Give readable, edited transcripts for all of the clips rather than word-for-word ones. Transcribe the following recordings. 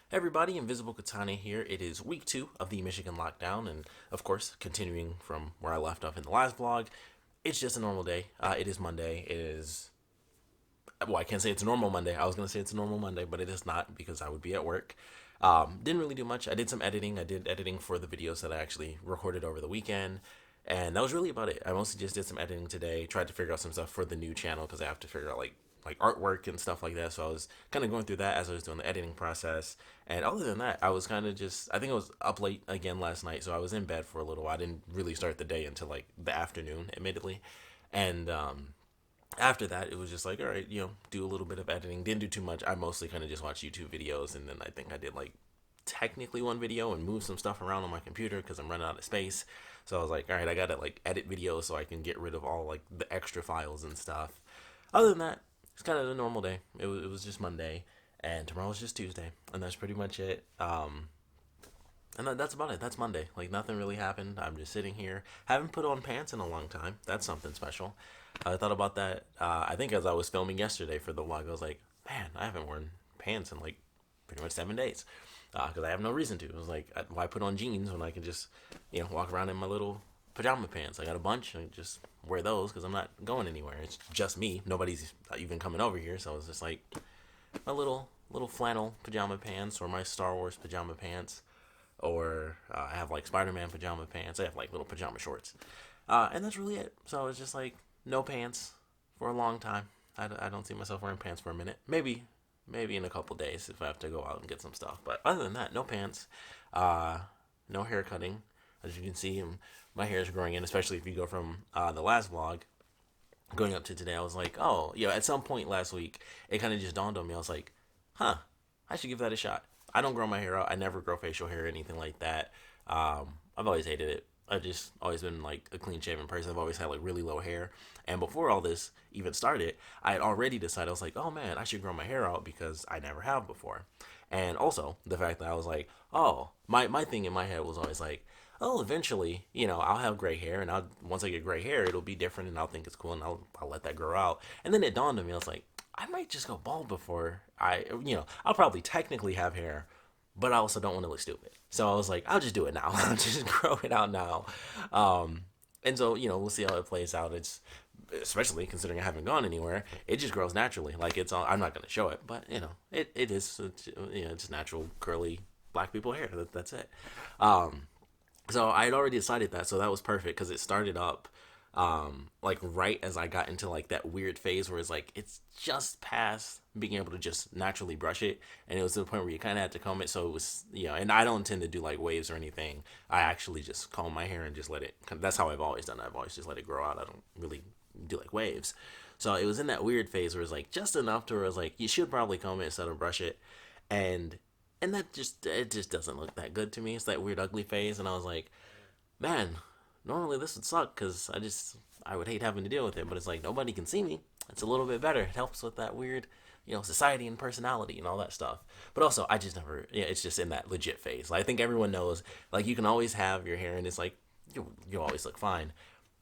Hey everybody, Invisiblekatana here. It is week 2 of the Michigan lockdown, and of course, continuing from where I left off in the last vlog, it's just a normal day. It is Monday. It is, well, I can't say it's a normal Monday. I was going to say it's a normal Monday, but it is not because I would be at work. Didn't really do much. I did some editing. I did editing for the videos that I actually recorded over the weekend, and that was really about it. I mostly just did some editing today, tried to figure out some stuff for the new channel because I have to figure out like artwork and stuff like that. So I was kind of going through that as I was doing the editing process. And other than that, I was kind of just, I think I was up late again last night. So I was in bed for a little while. I didn't really start the day until like the afternoon, admittedly. And after that, it was just like, all right, do a little bit of editing. Didn't do too much. I mostly kind of just watched YouTube videos. And then I think I did like technically one video and move some stuff around on my computer because I'm running out of space. So I was like, all right, I gotta like edit videos so I can get rid of all like the extra files and stuff. Other than that, it's kind of a normal day. It was just Monday, and tomorrow's just Tuesday, and that's pretty much it. And that's about it. That's Monday. Like nothing really happened. I'm just sitting here. Haven't put on pants in a long time. That's something special. I thought about that. I think as I was filming yesterday for the vlog, I was like, man, I haven't worn pants in like pretty much 7 days because I have no reason to. It was like, why put on jeans when I can just, walk around in my little pajama pants? I got a bunch. I just wear those because I'm not going anywhere. It's just me. Nobody's even coming over here, so it's just like my little flannel pajama pants or my Star Wars pajama pants, or I have like Spider-Man pajama pants. I have like little pajama shorts, and that's really it. So it's just like no pants for a long time. I don't see myself wearing pants for a minute. Maybe in a couple days if I have to go out and get some stuff. But other than that, no pants, uh, no hair cutting. As you can see, my hair is growing in, especially if you go from the last vlog going up to today. I was like, oh, at some point last week, it kind of just dawned on me. I was like, huh, I should give that a shot. I don't grow my hair out. I never grow facial hair or anything like that. I've always hated it. I've just always been like a clean shaven person. I've always had like really low hair. And before all this even started, I had already decided, I was like, oh man, I should grow my hair out because I never have before. And also the fact that I was like, oh, my thing in my head was always like, oh, eventually, I'll have gray hair, and once I get gray hair, it'll be different, and I'll think it's cool, and I'll let that grow out. And then it dawned on me, I was like, I might just go bald before I'll probably technically have hair, but I also don't want to look stupid. So I was like, I'll just do it now. I'll just grow it out now. And so, we'll see how it plays out. It's, especially considering I haven't gone anywhere, it just grows naturally. Like it's all, I'm not going to show it, but it is, it's natural curly black people hair. That's it. So I had already decided that, so that was perfect because it started up like right as I got into like that weird phase where it's like it's just past being able to just naturally brush it, and it was to the point where you kind of had to comb it. So it was, and I don't tend to do like waves or anything. I actually just comb my hair and just let it. That's how I've always done it. I've always just let it grow out. I don't really do like waves. So it was in that weird phase where it's like just enough to where it's like you should probably comb it instead of brush it, and that just it just doesn't look that good to me. It's that weird ugly phase, and I was like, man, normally this would suck because I would hate having to deal with it, but it's like nobody can see me. It's a little bit better. It helps with that weird, society and personality and all that stuff. But also, I just never, it's just in that legit phase. I think everyone knows, like, you can always have your hair and it's like, you always look fine.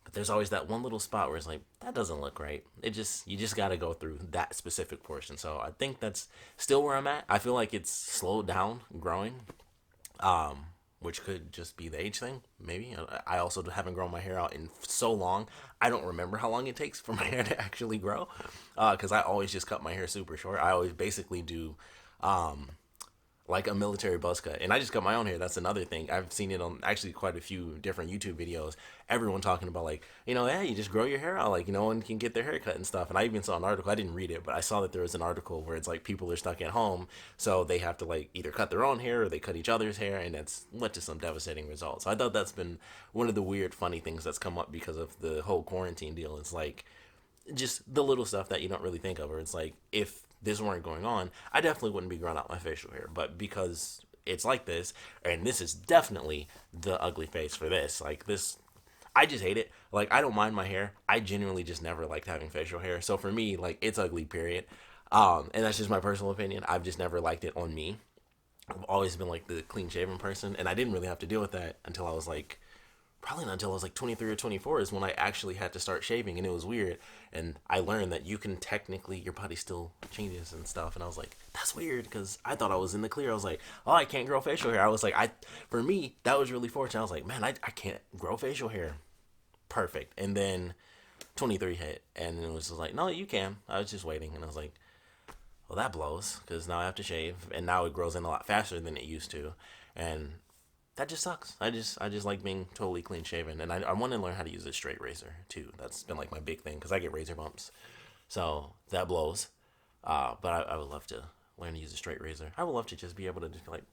But there's always that one little spot where it's like, that doesn't look right. You just got to go through that specific portion. So I think that's still where I'm at. I feel like it's slowed down growing, which could just be the age thing, maybe. I also haven't grown my hair out in so long. I don't remember how long it takes for my hair to actually grow, because I always just cut my hair super short. I always basically do um, like a military buzz cut. And I just cut my own hair. That's another thing. I've seen it on actually quite a few different YouTube videos. Everyone talking about like, yeah, you just grow your hair out. Like, no one can get their hair cut and stuff. And I even saw an article. I didn't read it, but I saw that there was an article where it's like people are stuck at home. So they have to like either cut their own hair or they cut each other's hair. And that's led to some devastating results. So I thought that's been one of the weird, funny things that's come up because of the whole quarantine deal. It's like, just the little stuff that you don't really think of. Or it's like, if this weren't going on, I definitely wouldn't be growing out my facial hair. But because it's like this, and this is definitely the ugly face for this, like this, I just hate it. Like, I don't mind my hair. I genuinely just never liked having facial hair. So for me, like, it's ugly, period. And that's just my personal opinion. I've just never liked it on me. I've always been like the clean shaven person, and I didn't really have to deal with that until I was like probably not until I was like 23 or 24 is when I actually had to start shaving, and it was weird. And I learned that you can technically, your body still changes and stuff. And I was like, that's weird, because I thought I was in the clear. I was like, oh, I can't grow facial hair. I was like, for me, that was really fortunate. I was like, man, I can't grow facial hair. Perfect. And then 23 hit, and it was just like, no, you can. I was just waiting, and I was like, well, that blows, because now I have to shave, and now it grows in a lot faster than it used to, and that just sucks. I just like being totally clean shaven, and I want to learn how to use a straight razor too. That's been like my big thing, because I get razor bumps, so that blows. But I would love to learn to use a straight razor. I would love to just be able to just be like,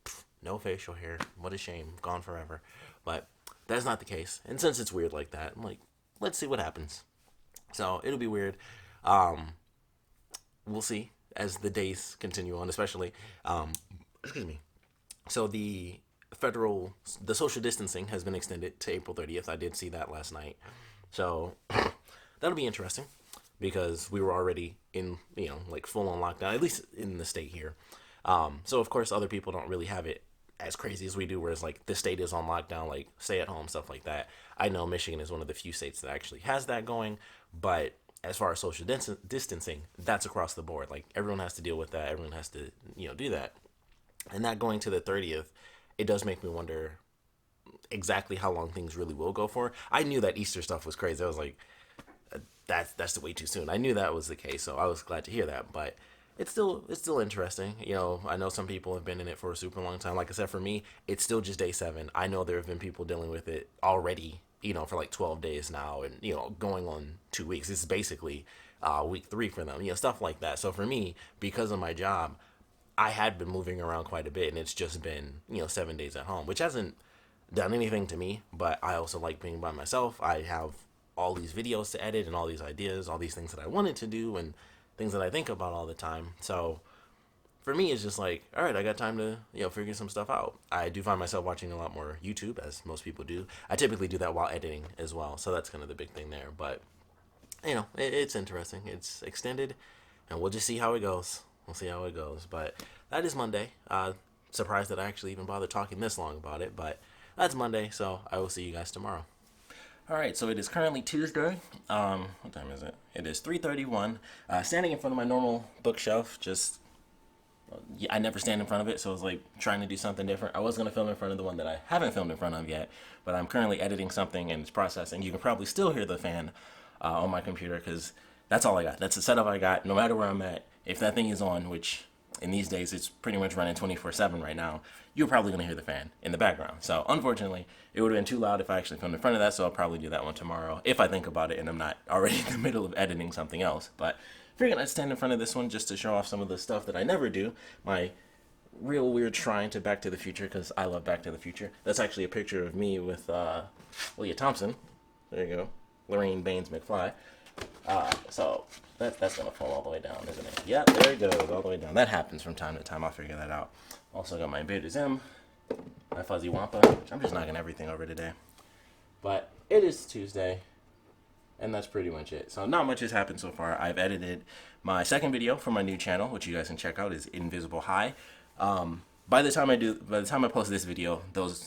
no facial hair. What a shame, gone forever. But that's not the case, and since it's weird like that, I'm like, let's see what happens. So it'll be weird. We'll see as the days continue on, especially. Excuse me. So the social distancing has been extended to April 30th. I did see that last night. So that'll be interesting, because we were already in, like full on lockdown, at least in the state here. So of course other people don't really have it as crazy as we do, whereas like the state is on lockdown, like stay at home, stuff like that. I know Michigan is one of the few states that actually has that going, but as far as social distancing, that's across the board. Like everyone has to deal with that. Everyone has to, do that. And that going to the 30th, it does make me wonder exactly how long things really will go for. I knew that Easter stuff was crazy. I was like, that's way too soon. I knew that was the case, so I was glad to hear that. But it's still interesting. I know some people have been in it for a super long time. Like I said, for me, it's still just day 7. I know there have been people dealing with it already, for like 12 days now, and going on 2 weeks. This is basically week 3 for them. Stuff like that. So for me, because of my job, I had been moving around quite a bit, and it's just been 7 days at home, which hasn't done anything to me. But I also like being by myself. I have all these videos to edit and all these ideas, all these things that I wanted to do, and things that I think about all the time. So for me, it's just like, all right, I got time to figure some stuff out. I do find myself watching a lot more YouTube, as most people do. I typically do that while editing as well, so that's kind of the big thing there. But it's interesting. It's extended, and we'll just see how it goes. We'll see how it goes. But that is Monday. Surprised that I actually even bothered talking this long about it, but that's Monday, so I will see you guys tomorrow. All right, so it is currently Tuesday. What time is it? It is 3:31. Standing in front of my normal bookshelf. I never stand in front of it, so I was like trying to do something different. I was going to film in front of the one that I haven't filmed in front of yet, but I'm currently editing something and it's processing. You can probably still hear the fan on my computer, because that's all I got. That's the setup I got. No matter where I'm at, if that thing is on, which in these days it's pretty much running 24/7 right now, you're probably going to hear the fan in the background. So unfortunately, it would have been too loud if I actually filmed in front of that, so I'll probably do that one tomorrow if I think about it and I'm not already in the middle of editing something else. But figured I'd stand in front of this one just to show off some of the stuff that I never do. My real weird shrine to Back to the Future, because I love Back to the Future. That's actually a picture of me with Leah Thompson. There you go. Lorraine Baines McFly. So that's going to fall all the way down, isn't it? Yeah, there it goes, all the way down. That happens from time to time. I'll figure that out. Also got my Beta Zim, my Fuzzy Wampa, which I'm just knocking everything over today. But it is Tuesday, and that's pretty much it. So not much has happened so far. I've edited my second video for my new channel, which you guys can check out, is Invisible High. By the time I post this video,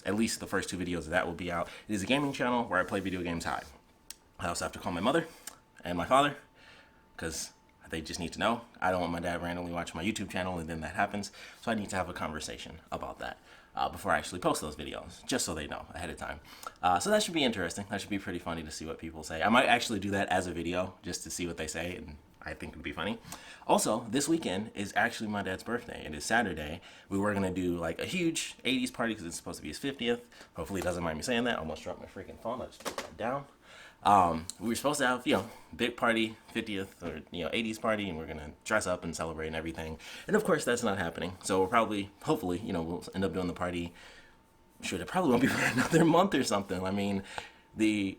at least the first 2 videos of that will be out. It is a gaming channel where I play video games high. I also have to call my mother and my father, because they just need to know. I don't want my dad randomly watching my YouTube channel and then that happens. So I need to have a conversation about that before I actually post those videos, just so they know ahead of time. So that should be interesting. That should be pretty funny to see what people say. I might actually do that as a video just to see what they say, and I think it would be funny. Also, this weekend is actually my dad's birthday. It is Saturday. We were going to do like a huge 80s party because it's supposed to be his 50th. Hopefully he doesn't mind me saying that. I almost dropped my freaking phone. I just put that down. We were supposed to have, big party, 50th or, 80s party, and we're going to dress up and celebrate and everything. And of course, that's not happening. So we're hopefully, we'll end up doing the party. Sure, it probably won't be for another month or something. I mean, the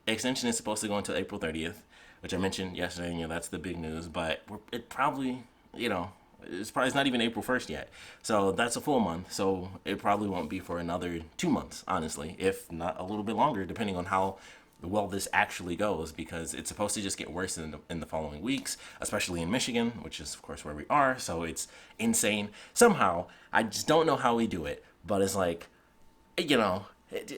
extension is supposed to go until April 30th, which I mentioned yesterday. That's the big news. But it probably, it's not even April 1st yet. So that's a full month. So it probably won't be for another 2 months, honestly, if not a little bit longer, depending on how well this actually goes, because it's supposed to just get worse in the following weeks, especially in Michigan, which is, of course, where we are. So it's insane. Somehow, I just don't know how we do it, but it's like,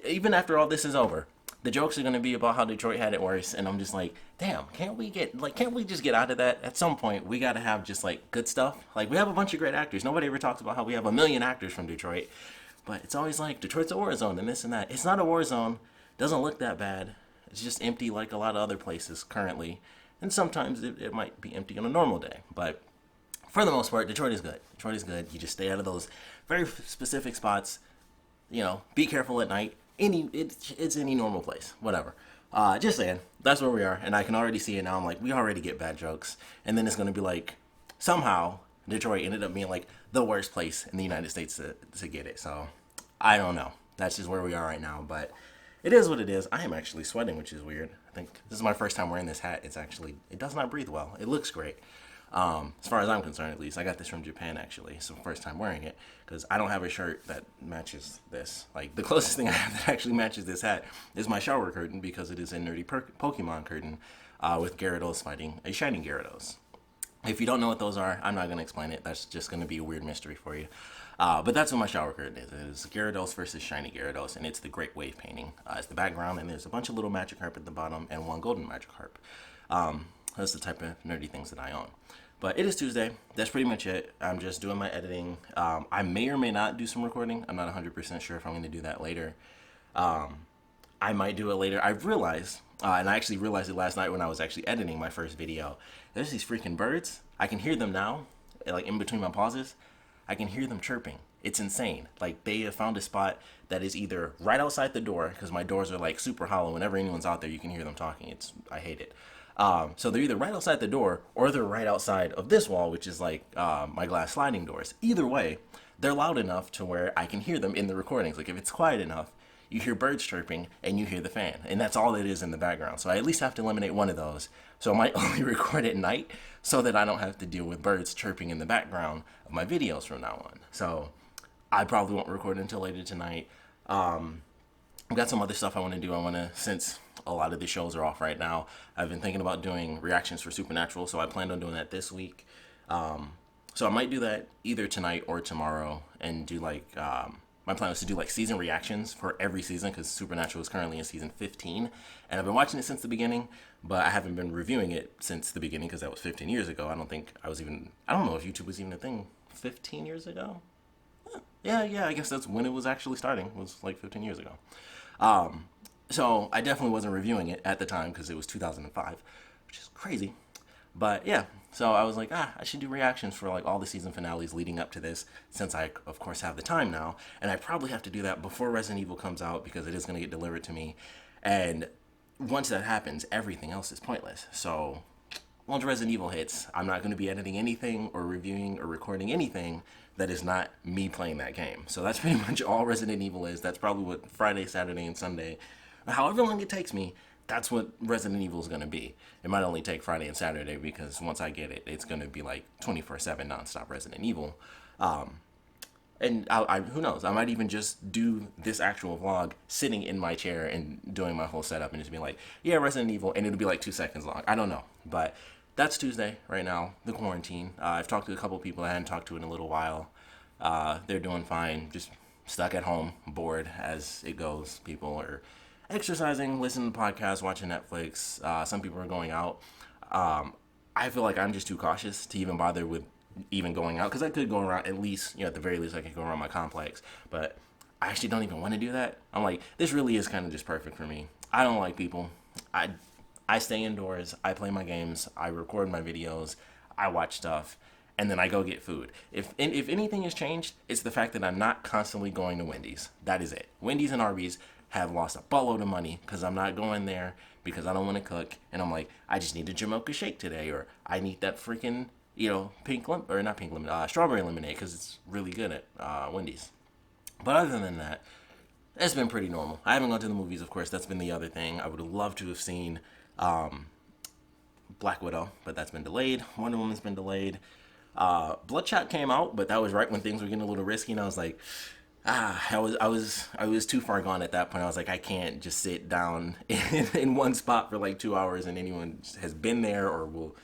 even after all this is over, the jokes are going to be about how Detroit had it worse, and I'm just like, damn, can't we just get out of that? At some point, we got to have just like good stuff. Like, we have a bunch of great actors. Nobody ever talks about how we have a million actors from Detroit, but it's always like Detroit's a war zone and this and that. It's not a war zone. Doesn't look that bad. It's just empty like a lot of other places currently, and sometimes it might be empty on a normal day, but for the most part, Detroit is good. Detroit is good. You just stay out of those very specific spots. Be careful at night. It's any normal place, whatever. Just saying, that's where we are, and I can already see it now. I'm like, we already get bad jokes, and then it's gonna be like, somehow Detroit ended up being like the worst place in the United States to get it. So I don't know. That's just where we are right now, but it is what it is. I am actually sweating, which is weird. I think this is my first time wearing this hat. It does not breathe well. It looks great. As far as I'm concerned, at least. I got this from Japan, actually. It's the first time wearing it, because I don't have a shirt that matches this. Like, the closest thing I have that actually matches this hat is my shower curtain, because it is a nerdy Pokemon curtain with Gyarados fighting a Shining Gyarados. If you don't know what those are, I'm not going to explain it. That's just going to be a weird mystery for you. But that's what my shower curtain is. It is Gyarados versus Shiny Gyarados, and it's the Great Wave painting. It's the background, and there's a bunch of little Magikarp at the bottom and one golden Magikarp. That's the type of nerdy things that I own. But it is Tuesday. That's pretty much it. I'm just doing my editing. I may or may not do some recording. I'm not 100% sure if I'm going to do that later. I might do it later. I've realized, and I actually realized it last night when I was actually editing my first video, there's these freaking birds. I can hear them now, like in between my pauses. I can hear them chirping. It's insane. Like, they have found a spot that is either right outside the door, because my doors are like super hollow. Whenever anyone's out there, you can hear them talking. I hate it. So they're either right outside the door, or they're right outside of this wall, which is like my glass sliding doors. Either way, they're loud enough to where I can hear them in the recordings. Like, if it's quiet enough, you hear birds chirping and you hear the fan, and that's all it is in the background. So I at least have to eliminate one of those. So I might only record at night so that I don't have to deal with birds chirping in the background of my videos from now on. So I probably won't record until later tonight. I've got some other stuff I want to do. Since a lot of the shows are off right now, I've been thinking about doing reactions for Supernatural, so I planned on doing that this week. So I might do that either tonight or tomorrow, and do like, my plan was to do like season reactions for every season, because Supernatural is currently in season 15, and I've been watching it since the beginning, but I haven't been reviewing it since the beginning, because that was 15 years ago. I don't know if YouTube was even a thing 15 years ago. Yeah, I guess that's when it was actually starting, was like 15 years ago. So I definitely wasn't reviewing it at the time, because it was 2005, which is crazy. But yeah, so I was like, I should do reactions for like all the season finales leading up to this, since I, of course, have the time now. And I probably have to do that before Resident Evil comes out, because it is going to get delivered to me. And once that happens, everything else is pointless. So once Resident Evil hits, I'm not going to be editing anything or reviewing or recording anything that is not me playing that game. So that's pretty much all Resident Evil is. That's probably what Friday, Saturday, and Sunday, however long it takes me, that's what Resident Evil is going to be. It might only take Friday and Saturday, because once I get it, it's going to be like 24/7 nonstop Resident Evil. And who knows, I might even just do this actual vlog sitting in my chair and doing my whole setup and just be like, yeah, Resident Evil, and it'll be like 2 seconds long. I don't know, but that's Tuesday right now, the quarantine. I've talked to a couple people I hadn't talked to in a little while. They're doing fine, just stuck at home, bored as it goes. People are exercising, listening to podcasts, watching Netflix. Some people are going out. I feel like I'm just too cautious to even bother with even going out, because I could go around, at least, at the very least, I could go around my complex, but I actually don't even want to do that. I'm like, this really is kind of just perfect for me. I don't like people. I stay indoors, I play my games, I record my videos, I watch stuff, and then I go get food. If anything has changed, it's the fact that I'm not constantly going to Wendy's. That is it. Wendy's and Arby's have lost a buttload of money, because I'm not going there, because I don't want to cook, and I'm like, I just need a Jamocha shake today, or I need that freaking, strawberry lemonade, because it's really good at Wendy's. But other than that, it's been pretty normal. I haven't gone to the movies, of course. That's been the other thing. I would have loved to have seen Black Widow, but that's been delayed. Wonder Woman's been delayed. Bloodshot came out, but that was right when things were getting a little risky, and I was like, I was too far gone at that point. I was like, I can't just sit down in one spot for like 2 hours, and anyone has been there or will,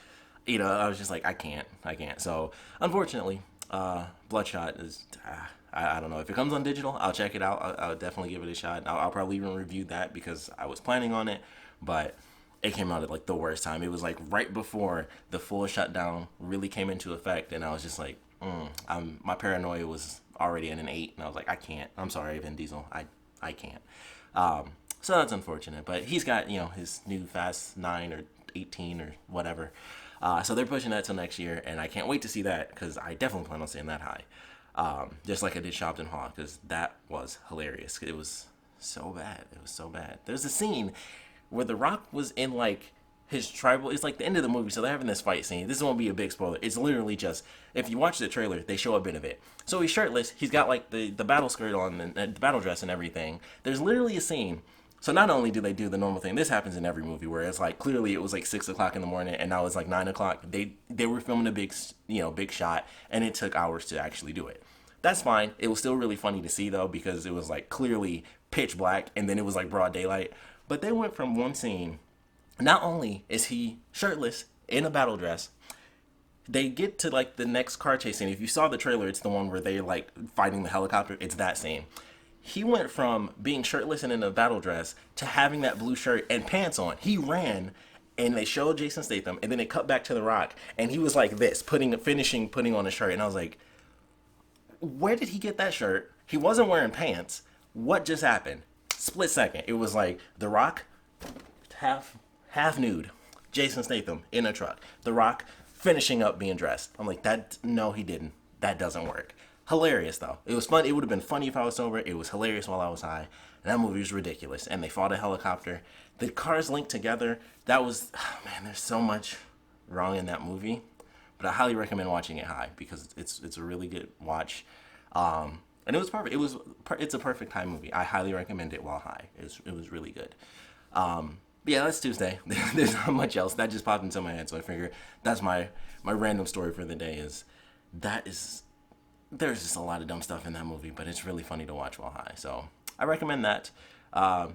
I was just like, I can't. So unfortunately, Bloodshot is. I don't know if it comes on digital. I'll check it out. I'll definitely give it a shot. I'll probably even review that because I was planning on it, but it came out at like the worst time. It was like right before the full shutdown really came into effect, and I was just like, my paranoia was already at an 8, and I was like, I can't. I'm sorry, Vin Diesel. I can't. So that's unfortunate, but he's got his new Fast 9 or 18 or whatever. So they're pushing that till next year, and I can't wait to see that because I definitely plan on seeing that high. Just like I did Shopton Hall, because that was hilarious. It was so bad. It was so bad. There's a scene where The Rock was in like his tribal. It's like the end of the movie, so they're having this fight scene. This won't be a big spoiler. It's literally just, if you watch the trailer, they show a bit of it. So he's shirtless. He's got like the battle skirt on and the battle dress and everything. There's literally a scene. So not only do they do the normal thing, this happens in every movie where it's like clearly it was like 6 o'clock in the morning and now it's like 9 o'clock. They were filming a big shot, and it took hours to actually do it. That's fine. It was still really funny to see though, because it was like clearly pitch black and then it was like broad daylight. But they went from one scene. Not only is he shirtless in a battle dress, they get to like the next car chase scene. If you saw the trailer, it's the one where they're like fighting the helicopter. It's that scene. He went from being shirtless and in a battle dress to having that blue shirt and pants on. He ran, and they showed Jason Statham, and then they cut back to The Rock, and he was like this, putting on a shirt, and I was like, where did he get that shirt? He wasn't wearing pants. What just happened? Split second. It was like The Rock, half nude, Jason Statham in a truck, The Rock finishing up being dressed. I'm like, no, he didn't. That doesn't work. Hilarious though. It was fun. It would have been funny if I was sober. It was hilarious while I was high. And that movie was ridiculous. And they fought a helicopter. The cars linked together. That was, oh man, there's so much wrong in that movie. But I highly recommend watching it high because it's a really good watch. And it was perfect. It's a perfect high movie. I highly recommend it while high. It was really good. But yeah, that's Tuesday. There's not much else. That just popped into my head, so I figure that's my random story for the day. There's just a lot of dumb stuff in that movie, but it's really funny to watch while high. So I recommend that.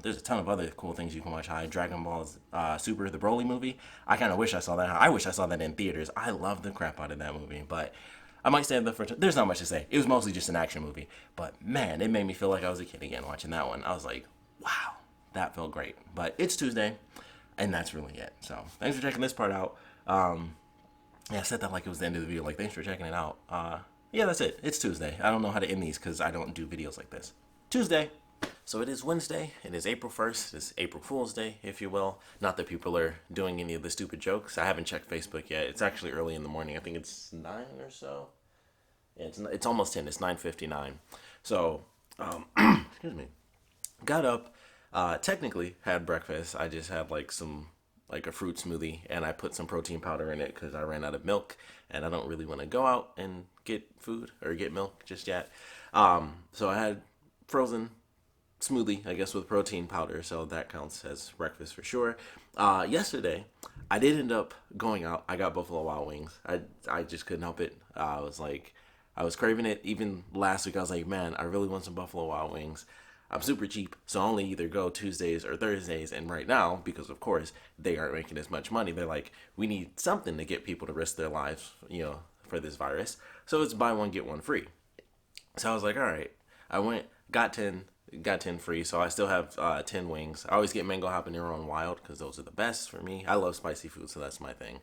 There's a ton of other cool things you can watch high. Dragon Ball Super, the Broly movie. I kind of wish I saw that. I wish I saw that in theaters. I love the crap out of that movie, but I might say that there's not much to say. It was mostly just an action movie, but man, it made me feel like I was a kid again watching that one. I was like, wow, that felt great. But it's Tuesday, and that's really it. So thanks for checking this part out. Yeah, I said that like it was the end of the video. Like, thanks for checking it out. Yeah, that's it. It's Tuesday. I don't know how to end these because I don't do videos like this. Tuesday. So it is Wednesday. It is April 1st. It's April Fool's Day, if you will. Not that people are doing any of the stupid jokes. I haven't checked Facebook yet. It's actually early in the morning. I think it's 9 or so. Yeah, it's almost 10. It's 9:59. So, excuse me. Got up. Technically had breakfast. I just had like a fruit smoothie, and I put some protein powder in it because I ran out of milk, and I don't really want to go out and get food or get milk just yet. So I had frozen smoothie, I guess, with protein powder, so that counts as breakfast for sure. Yesterday, I did end up going out. I got Buffalo Wild Wings. I just couldn't help it. I was craving it. Even last week, I was like, man, I really want some Buffalo Wild Wings. I'm super cheap, so I only either go Tuesdays or Thursdays. And right now, because of course they aren't making as much money, they're like, we need something to get people to risk their lives, for this virus. So it's buy one get one free. So I was like, all right. I went, got 10 free. So I still have 10 wings. I always get mango habanero and wild because those are the best for me. I love spicy food, so that's my thing.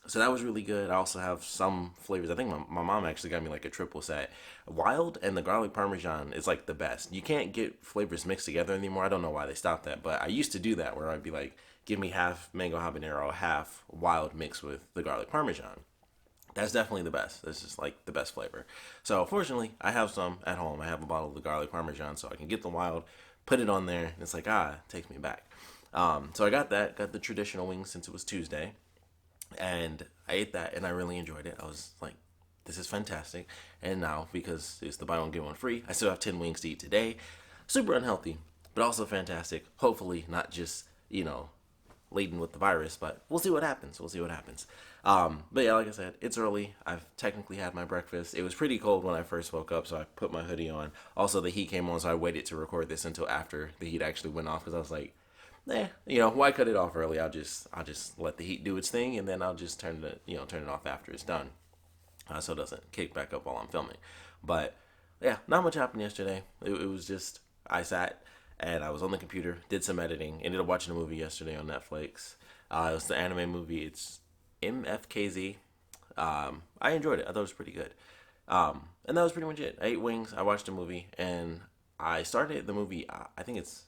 So that was really good. I also have some flavors. I think my mom actually got me like a triple set. Wild and the garlic parmesan is like the best. You can't get flavors mixed together anymore. I don't know why they stopped that, but I used to do that where I'd be like, give me half mango habanero, half wild mixed with the garlic parmesan. That's definitely the best. That's just like the best flavor. So fortunately, I have some at home. I have a bottle of the garlic parmesan, so I can get the wild, put it on there, and it's like, it takes me back. So I got the traditional wings since it was Tuesday. And I ate that, and I really enjoyed it. I was like, this is fantastic. And now, because it's the buy one, get one free, I still have 10 wings to eat today. Super unhealthy, but also fantastic. Hopefully not just, laden with the virus, but we'll see what happens. But yeah, like I said, it's early. I've technically had my breakfast. It was pretty cold when I first woke up, so I put my hoodie on. Also, the heat came on, so I waited to record this until after the heat actually went off, because I was like, why cut it off early? I'll just let the heat do its thing, and then I'll just turn it off after it's done. so it doesn't kick back up while I'm filming. But yeah, not much happened yesterday. It was just I sat and I was on the computer, did some editing, ended up watching a movie yesterday on Netflix. It was the anime movie. It's MFKZ. I enjoyed it. I thought it was pretty good. And that was pretty much it. I ate wings. I watched a movie, and I started the movie. I think it's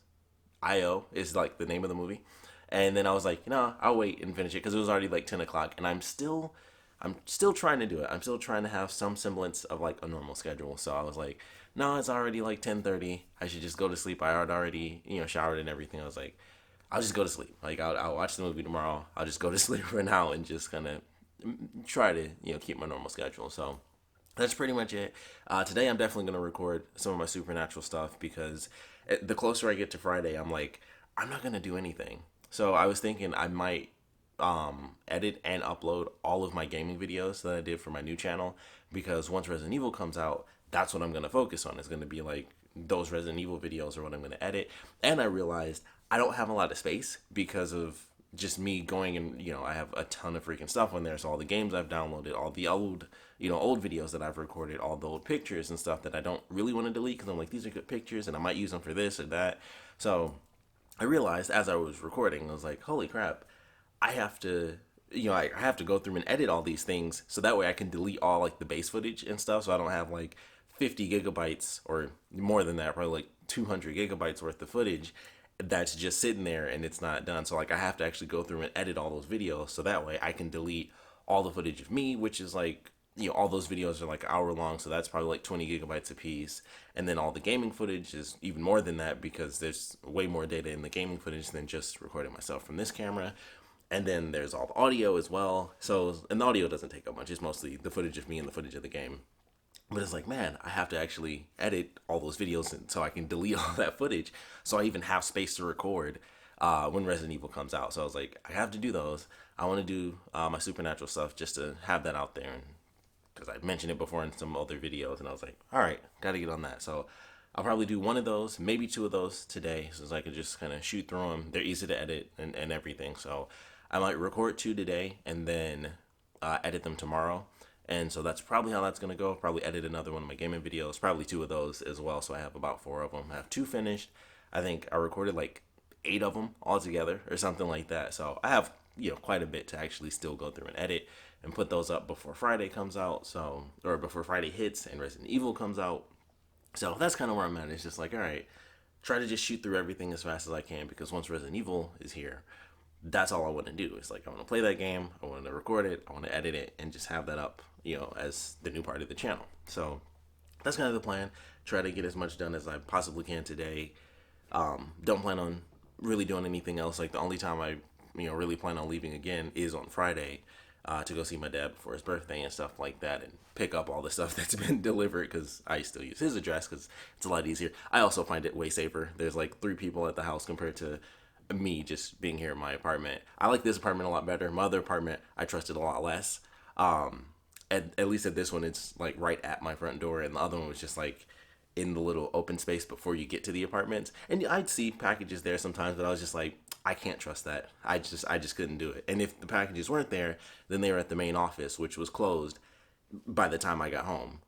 IO is like the name of the movie, and then I was like, I'll wait and finish it because it was already like 10 o'clock, and I'm still trying to do it. I'm still trying to have some semblance of like a normal schedule. So I was like, no, it's already like 10:30. I should just go to sleep. I had already showered and everything. I was like, I'll just go to sleep. Like I'll watch the movie tomorrow. I'll just go to sleep for now and just kind of try to keep my normal schedule. So that's pretty much it. Today I'm definitely going to record some of my supernatural stuff because the closer I get to Friday, I'm like, I'm not going to do anything. So I was thinking I might edit and upload all of my gaming videos that I did for my new channel, because once Resident Evil comes out, that's what I'm going to focus on. It's going to be like those Resident Evil videos are what I'm going to edit. And I realized I don't have a lot of space because of just me going and I have a ton of freaking stuff on there. So all the games I've downloaded, all the old videos that I've recorded, all the old pictures and stuff that I don't really want to delete because I'm like, these are good pictures and I might use them for this or that. So I realized as I was recording, I was like, holy crap, I have to I have to go through and edit all these things so that way I can delete all like the base footage and stuff, so I don't have like 50 gigabytes or more than that, probably like 200 gigabytes worth of footage that's just sitting there and it's not done. So like I have to actually go through and edit all those videos so that way I can delete all the footage of me, which is like all those videos are like an hour long, so that's probably like 20 gigabytes a piece. And then all the gaming footage is even more than that because there's way more data in the gaming footage than just recording myself from this camera. And then there's all the audio as well. So, and the audio doesn't take up much. It's mostly the footage of me and the footage of the game. But it's like, man, I have to actually edit all those videos so I can delete all that footage. So I even have space to record when Resident Evil comes out. So I was like, I have to do those. I want to do my supernatural stuff just to have that out there. And because I mentioned it before in some other videos. And I was like, all right, got to get on that. So I'll probably do one of those, maybe two of those today. So I can just kind of shoot through them. They're easy to edit and everything. So I might record two today and then edit them tomorrow. And so that's probably how that's going to go. Probably edit another one of my gaming videos, probably two of those as well. So I have about four of them. I have two finished. I think I recorded like 8 of them all together or something like that. So I have, quite a bit to actually still go through and edit and put those up before Friday comes out. So, or before Friday hits and Resident Evil comes out. So that's kind of where I'm at. It's just like, all right, try to just shoot through everything as fast as I can because once Resident Evil is here, that's all I want to do. It's like I want to play that game, I want to record it, I want to edit it, and just have that up, as the new part of the channel. So that's kind of the plan. Try to get as much done as I possibly can today. Don't plan on really doing anything else. Like the only time I, really plan on leaving again is on Friday to go see my dad before his birthday and stuff like that, and pick up all the stuff that's been delivered because I still use his address because it's a lot easier. I also find it way safer. There's like 3 people at the house compared to me just being here in my apartment. I like this apartment a lot better. My other apartment, I trusted a lot less. At least at this one, it's like right at my front door, and the other one was just like in the little open space before you get to the apartments. And I'd see packages there sometimes, but I was just like, I can't trust that. I just couldn't do it. And if the packages weren't there, then they were at the main office, which was closed by the time I got home,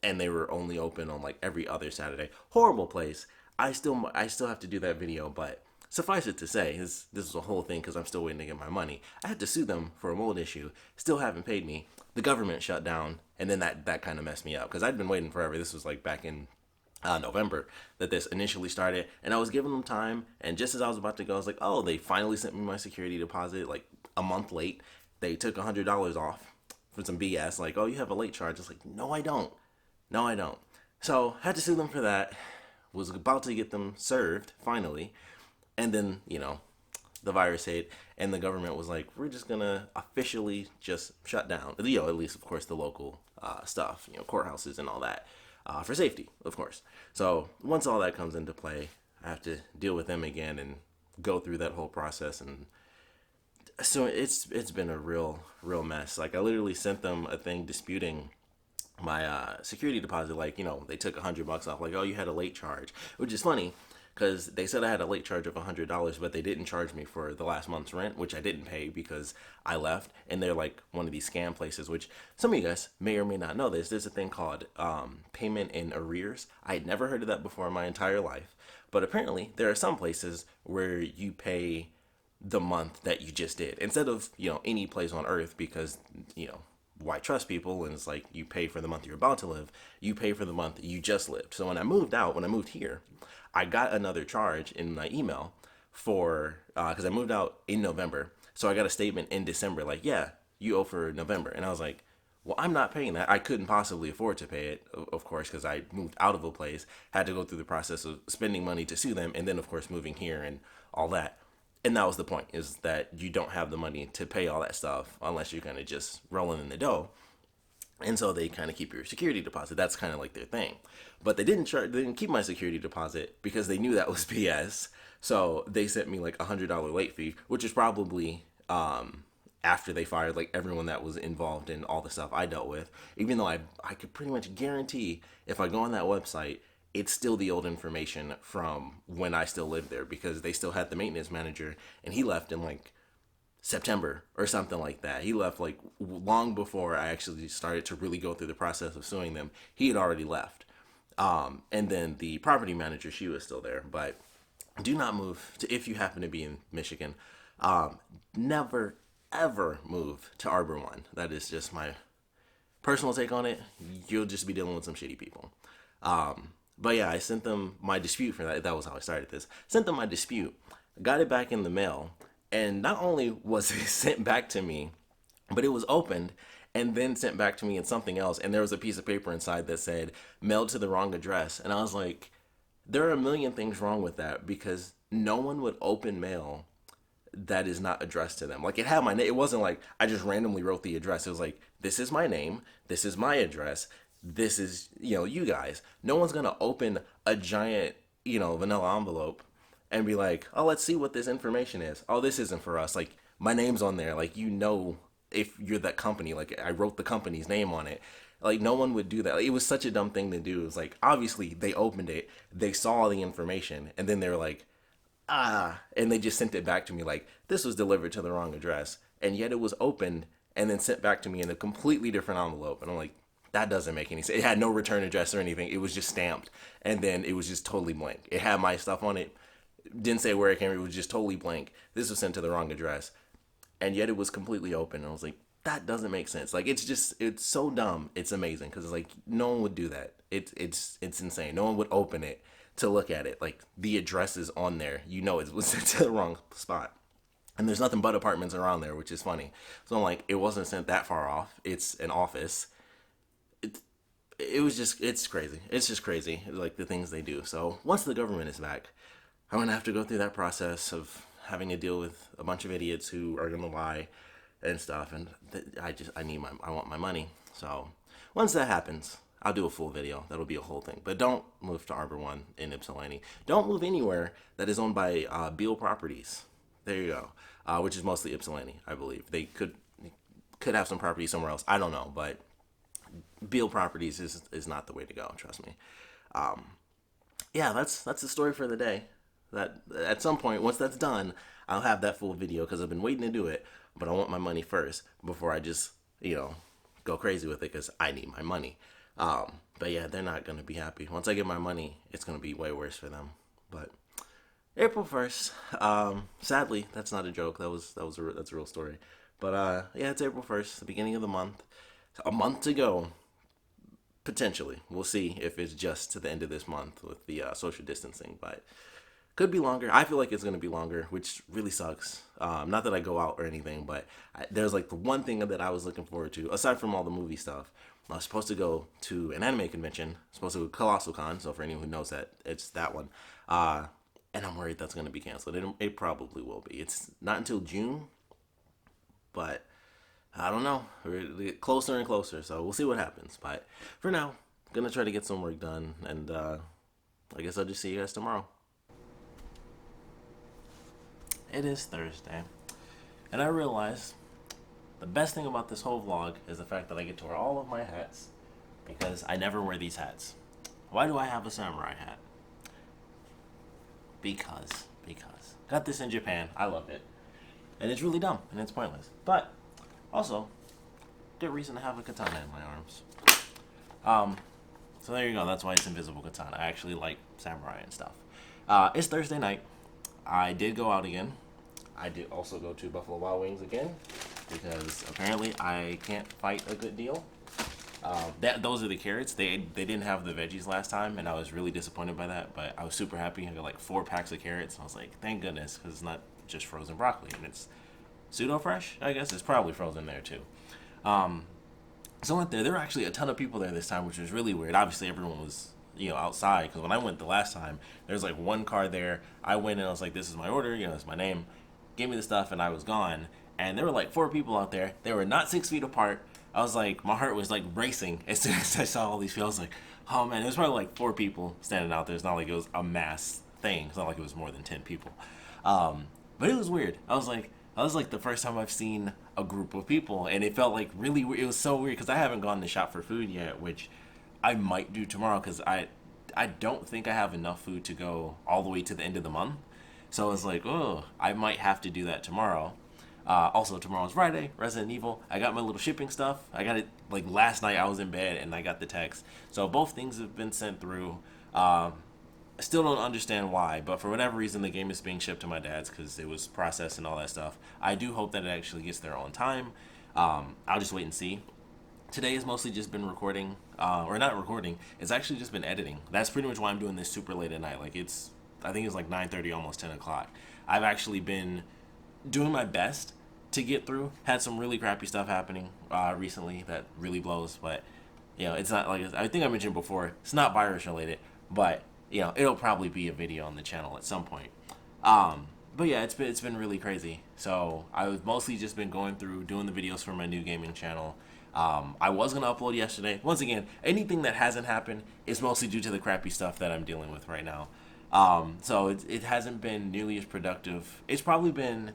and they were only open on like every other Saturday. Horrible place. I still have to do that video, but suffice it to say, this is a whole thing because I'm still waiting to get my money. I had to sue them for a mold issue. Still haven't paid me. The government shut down, and then that kind of messed me up because I'd been waiting forever. This was like back in November that this initially started, and I was giving them time. And just as I was about to go, I was like, oh, they finally sent me my security deposit like a month late. They took $100 off for some BS. Like, oh, you have a late charge. I was like, no, I don't. No, I don't. So had to sue them for that. Was about to get them served finally. And then, the virus hit, and the government was like, we're just going to officially just shut down. At least, of course, the local stuff, courthouses and all that, for safety, of course. So once all that comes into play, I have to deal with them again and go through that whole process. And so it's been a real mess. Like, I literally sent them a thing disputing my security deposit. Like, they took $100 off. Like, oh, you had a late charge, which is funny. because they said I had a late charge of $100, but they didn't charge me for the last month's rent, which I didn't pay because I left. And they're like one of these scam places, which some of you guys may or may not know this. There's a thing called payment in arrears. I had never heard of that before in my entire life, but apparently there are some places where you pay the month that you just did instead of, any place on earth, because, why trust people? And it's like, you pay for the month you're about to live, you pay for the month you just lived. So when I moved here, I got another charge in my email for, because I moved out in November. So I got a statement in December, like, yeah, you owe for November. And I was like, well, I'm not paying that. I couldn't possibly afford to pay it, of course, because I moved out of a place, had to go through the process of spending money to sue them, and then, of course, moving here and all that. And that was the point, is that you don't have the money to pay all that stuff unless you're kind of just rolling in the dough. And so they kind of keep your security deposit. That's kind of like their thing. But they didn't keep my security deposit because they knew that was BS. So they sent me like $100 late fee, which is probably after they fired like everyone that was involved in all the stuff I dealt with. Even though I could pretty much guarantee if I go on that website, it's still the old information from when I still lived there, because they still had the maintenance manager, and he left in like September or something like that. He left like long before I actually started to really go through the process of suing them. He had already left. And then the property manager, she was still there. But do not move if you happen to be in Michigan. Never, ever move to Arbor One. That is just my personal take on it. You'll just be dealing with some shitty people. But yeah, I sent them my dispute for that. That was how I started this. Sent them my dispute, got it back in the mail, and not only was it sent back to me, but it was opened and then sent back to me in something else. And there was a piece of paper inside that said mailed to the wrong address. And I was like, there are a million things wrong with that, because no one would open mail that is not addressed to them. Like, it had my name. It wasn't like I just randomly wrote the address. It was like, this is my name. This is my address. This is, you guys. No one's going to open a giant, vanilla envelope and be like, oh, let's see what this information is. Oh, this isn't for us. Like, my name's on there. Like, if you're that company, like, I wrote the company's name on it. Like, no one would do that. Like, it was such a dumb thing to do. It was like, obviously, they opened it, they saw the information, and then they were like, and they just sent it back to me like, this was delivered to the wrong address. And yet it was opened and then sent back to me in a completely different envelope. And I'm like, that doesn't make any sense. It had no return address or anything. It was just stamped. And then it was just totally blank. It had my stuff on it. Didn't say where it came from. It was just totally blank. This was sent to the wrong address. And yet it was completely open. And I was like, that doesn't make sense. Like, it's so dumb. It's amazing. Because it's like, no one would do that. It's insane. No one would open it to look at it. Like, the address is on there. It was sent to the wrong spot. And there's nothing but apartments around there, which is funny. So I'm like, it wasn't sent that far off. It's an office. It's crazy. It's just crazy, like, the things they do. So once the government is back, I'm going to have to go through that process of having to deal with a bunch of idiots who are going to lie and stuff. And I want my money. So once that happens, I'll do a full video. That'll be a whole thing. But don't move to Arbor One in Ypsilanti. Don't move anywhere that is owned by Beale Properties. There you go. Which is mostly Ypsilanti, I believe. They could have some property somewhere else. I don't know, but Beale Properties is not the way to go. Trust me. Yeah, that's the story for the day. That at some point, once that's done, I'll have that full video, because I've been waiting to do it. But I want my money first before I just go crazy with it, because I need my money. But yeah, they're not gonna be happy. Once I get my money, it's gonna be way worse for them. But April 1st. Sadly, that's not a joke. That's a real story. But yeah, it's April 1st, the beginning of the month. A month to go. Potentially. We'll see if it's just to the end of this month with the social distancing. But could be longer. I feel like it's going to be longer, which really sucks. Not that I go out or anything, but there's like the one thing that I was looking forward to, aside from all the movie stuff. I was supposed to go to an anime convention. Supposed to go to Colossal Con, so for anyone who knows that, it's that one. And I'm worried that's going to be canceled. It probably will be. It's not until June, but I don't know. We're closer and closer, so we'll see what happens. But for now, I'm going to try to get some work done, and I guess I'll just see you guys tomorrow. It is Thursday, and I realized the best thing about this whole vlog is the fact that I get to wear all of my hats, because I never wear these hats. Why do I have a samurai hat? Because got this in Japan. I love it, and it's really dumb and it's pointless. But also, good reason to have a katana in my arms. So there you go. That's why it's Invisible Katana. I actually like samurai and stuff. It's Thursday night. I did go out again. I did also go to Buffalo Wild Wings again because apparently I can't fight a good deal. Those are the carrots. They didn't have the veggies last time, and I was really disappointed by that. But I was super happy. I got like 4 packs of carrots. And I was like, thank goodness, because it's not just frozen broccoli, and it's pseudo fresh. I guess it's probably frozen there too. So I went there. There were actually a ton of people there this time, which was really weird. Obviously, everyone was outside because when I went the last time, there was like one car there. I went and I was like, "This is my order. It's my name." Gave me the stuff, and I was gone. And there were like 4 people out there. They were not 6 feet apart. I was like, my heart was like racing as soon as I saw all these people. I was like, oh man, it was probably like 4 people standing out there. It's not like it was a mass thing. It's not like it was more than 10 people. But it was weird. I was like the first time I've seen a group of people, and it felt like really weird. It was so weird because I haven't gone to shop for food yet, which I might do tomorrow because I don't think I have enough food to go all the way to the end of the month. So I was like, oh, I might have to do that tomorrow. Also, tomorrow's Friday, Resident Evil. I got my little shipping stuff. I got it like last night. I was in bed and I got the text. So both things have been sent through. I still don't understand why, but for whatever reason, the game is being shipped to my dad's because it was processed and all that stuff. I do hope that it actually gets there on time. I'll just wait and see. Today has mostly just been recording, or not recording. It's actually just been editing. That's pretty much why I'm doing this super late at night. I think it's like 9:30, almost 10 o'clock. I've actually been doing my best to get through. Had some really crappy stuff happening recently that really blows, but it's not like I think I mentioned before. It's not virus related, but it'll probably be a video on the channel at some point. But yeah, it's been really crazy. So I've mostly just been going through doing the videos for my new gaming channel. I was gonna upload yesterday. Once again, anything that hasn't happened is mostly due to the crappy stuff that I'm dealing with right now. So it hasn't been nearly as productive. It's probably been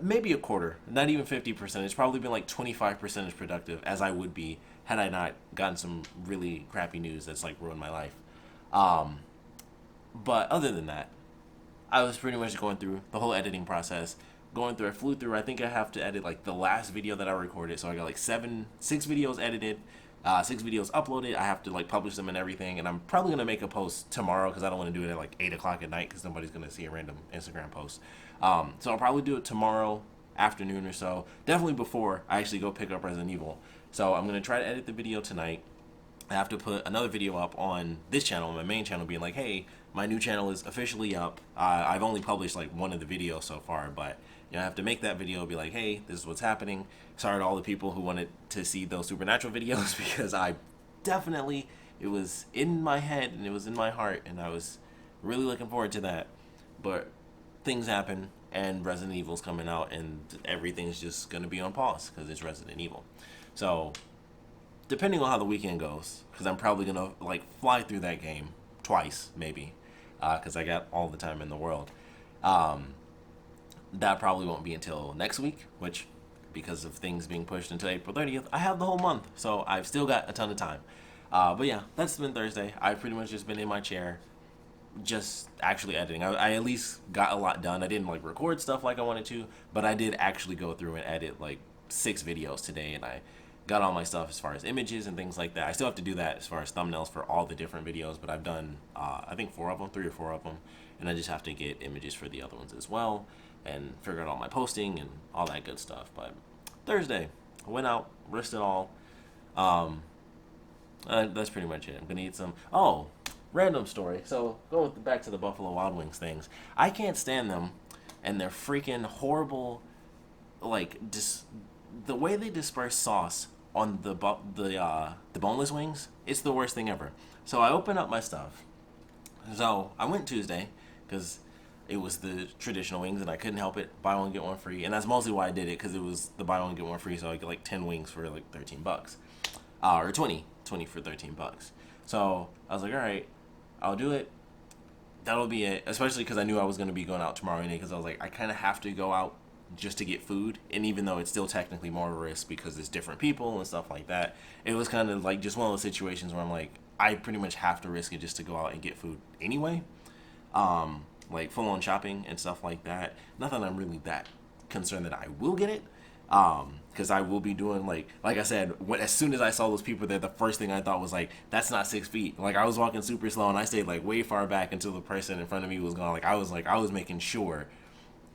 maybe a quarter, not even 50%. It's probably been like 25% as productive as I would be had I not gotten some really crappy news that's like ruined my life. But other than that, I was pretty much going through the whole editing process. I flew through. I think I have to edit like the last video that I recorded. So I got like 6 videos edited, 6 videos uploaded. I have to like publish them and everything. And I'm probably gonna make a post tomorrow because I don't want to do it at like 8 o'clock at night because nobody's gonna see a random Instagram post. So I'll probably do it tomorrow afternoon or so. Definitely before I actually go pick up Resident Evil. So I'm gonna try to edit the video tonight. I have to put another video up on this channel, my main channel, being like, hey, my new channel is officially up. I've only published like one of the videos so far, but I have to make that video, be like, hey, this is what's happening. Sorry to all the people who wanted to see those supernatural videos because it was in my head and it was in my heart and I was really looking forward to that. But things happen and Resident Evil's coming out and everything's just going to be on pause because it's Resident Evil. So depending on how the weekend goes, because I'm probably going to like fly through that game twice maybe because I got all the time in the world. That probably won't be until next week, which because of things being pushed until April 30th, I have the whole month, so I've still got a ton of time. But yeah, that's been Thursday. I've pretty much just been in my chair, just actually editing. I at least got a lot done. I didn't like record stuff like I wanted to, but I did actually go through and edit like 6 videos today, and I got all my stuff as far as images and things like that. I still have to do that as far as thumbnails for all the different videos, but I've done I think 3 or 4 of them, and I just have to get images for the other ones as well and figure out all my posting and all that good stuff. But Thursday, I went out, risked it all. That's pretty much it. I'm gonna eat some. Oh, random story. So going back to the Buffalo Wild Wings things, I can't stand them, and they're freaking horrible. Like the way they disperse sauce on the boneless wings, it's the worst thing ever. So I open up my stuff. So I went Tuesday because it was the traditional wings and I couldn't help it. Buy one, get one free. And that's mostly why I did it, because it was the buy one, get one free. So I get like 10 wings for like $13. Or 20 for $13. So I was like, all right, I'll do it. That'll be it. Especially because I knew I was going to be going out tomorrow anyway, because I was like, I kind of have to go out just to get food. And even though it's still technically more of a risk because it's different people and stuff like that, it was kind of like just one of those situations where I'm like, I pretty much have to risk it just to go out and get food anyway. like full on shopping and stuff like that. Not that I'm really that concerned that I will get it, because I will be doing like I said, as soon as I saw those people there, the first thing I thought was like, that's not 6 feet. Like I was walking super slow and I stayed like way far back until the person in front of me was gone. Like I was making sure,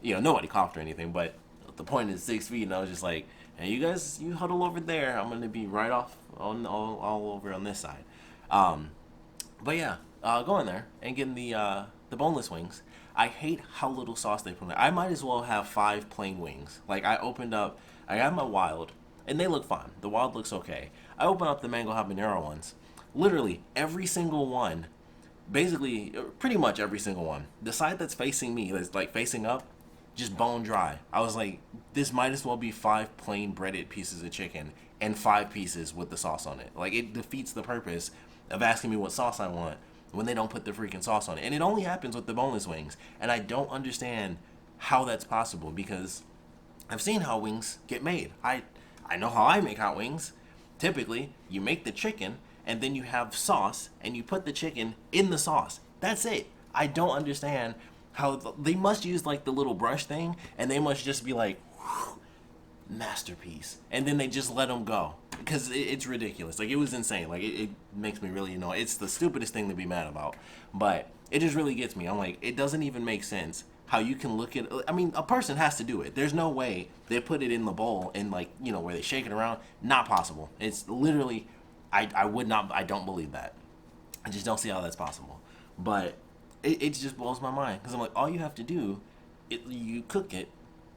nobody coughed or anything, but the point is 6 feet, and I was just like, hey, you guys, you huddle over there. I'm gonna be right off on all over on this side. But yeah, going there and getting the boneless wings. I hate how little sauce they put in there. I might as well have 5 plain wings. Like I got my wild, and they look fine. The wild looks okay. I opened up the mango habanero ones. Literally every single one, basically pretty much every single one. The side that's facing me, that's like facing up, just bone dry. I was like, this might as well be 5 plain breaded pieces of chicken and 5 pieces with the sauce on it. Like it defeats the purpose of asking me what sauce I want when they don't put the freaking sauce on it. And it only happens with the boneless wings. And I don't understand how that's possible, because I've seen how wings get made. I know how I make hot wings. Typically, you make the chicken and then you have sauce and you put the chicken in the sauce. That's it. I don't understand how they must use like the little brush thing, and they must just be like, whew, masterpiece, and then they just let them go, because it's ridiculous. Like it was insane. Like it makes me really annoyed. It's the stupidest thing to be mad about, but it just really gets me. I'm like, it doesn't even make sense how you can look at, I mean, a person has to do it. There's no way they put it in the bowl and like, where they shake it around. Not possible. It's literally, I would not, I don't believe that. I just don't see how that's possible. But it just blows my mind, because I'm like, all you have to do, you cook it,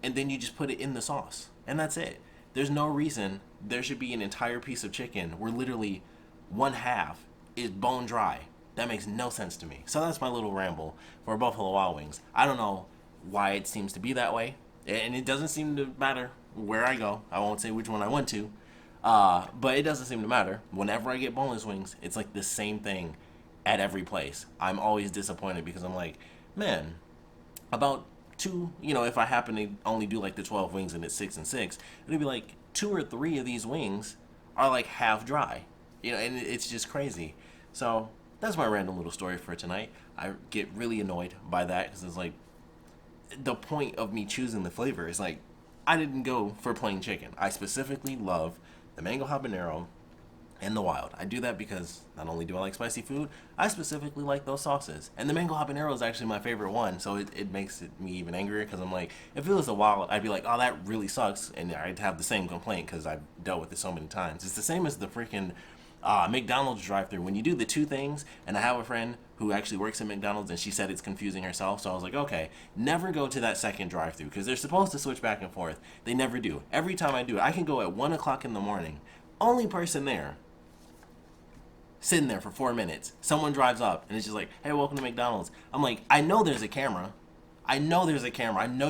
and then you just put it in the sauce, and that's it. There's no reason there should be an entire piece of chicken where literally one half is bone dry. That makes no sense to me. So that's my little ramble for Buffalo Wild Wings. I don't know why it seems to be that way, and it doesn't seem to matter where I go. I won't say which one I went to, but it doesn't seem to matter. Whenever I get boneless wings, it's like the same thing at every place. I'm always disappointed, because I'm like, man, about 2, if I happen to only do like the 12 wings and it's 6 and 6, it'll be like 2 or 3 of these wings are like half dry, and it's just crazy. So that's my random little story for tonight. I get really annoyed by that, because it's like, the point of me choosing the flavor is like, I didn't go for plain chicken. I specifically love the mango habanero and the wild. I do that because not only do I like spicy food, I specifically like those sauces. And the mango habanero is actually my favorite one, so it makes me even angrier, because I'm like, if it was a wild, I'd be like, oh, that really sucks, and I'd have the same complaint because I've dealt with it so many times. It's the same as the freaking McDonald's drive-thru. When you do the 2 things, and I have a friend who actually works at McDonald's, and she said it's confusing herself, so I was like, okay, never go to that second drive-thru, because they're supposed to switch back and forth. They never do. Every time I do it, I can go at 1 o'clock in the morning, only person there, sitting there for 4 minutes. Someone drives up and it's just like, hey, welcome to McDonald's. I'm like, I know there's a camera. I know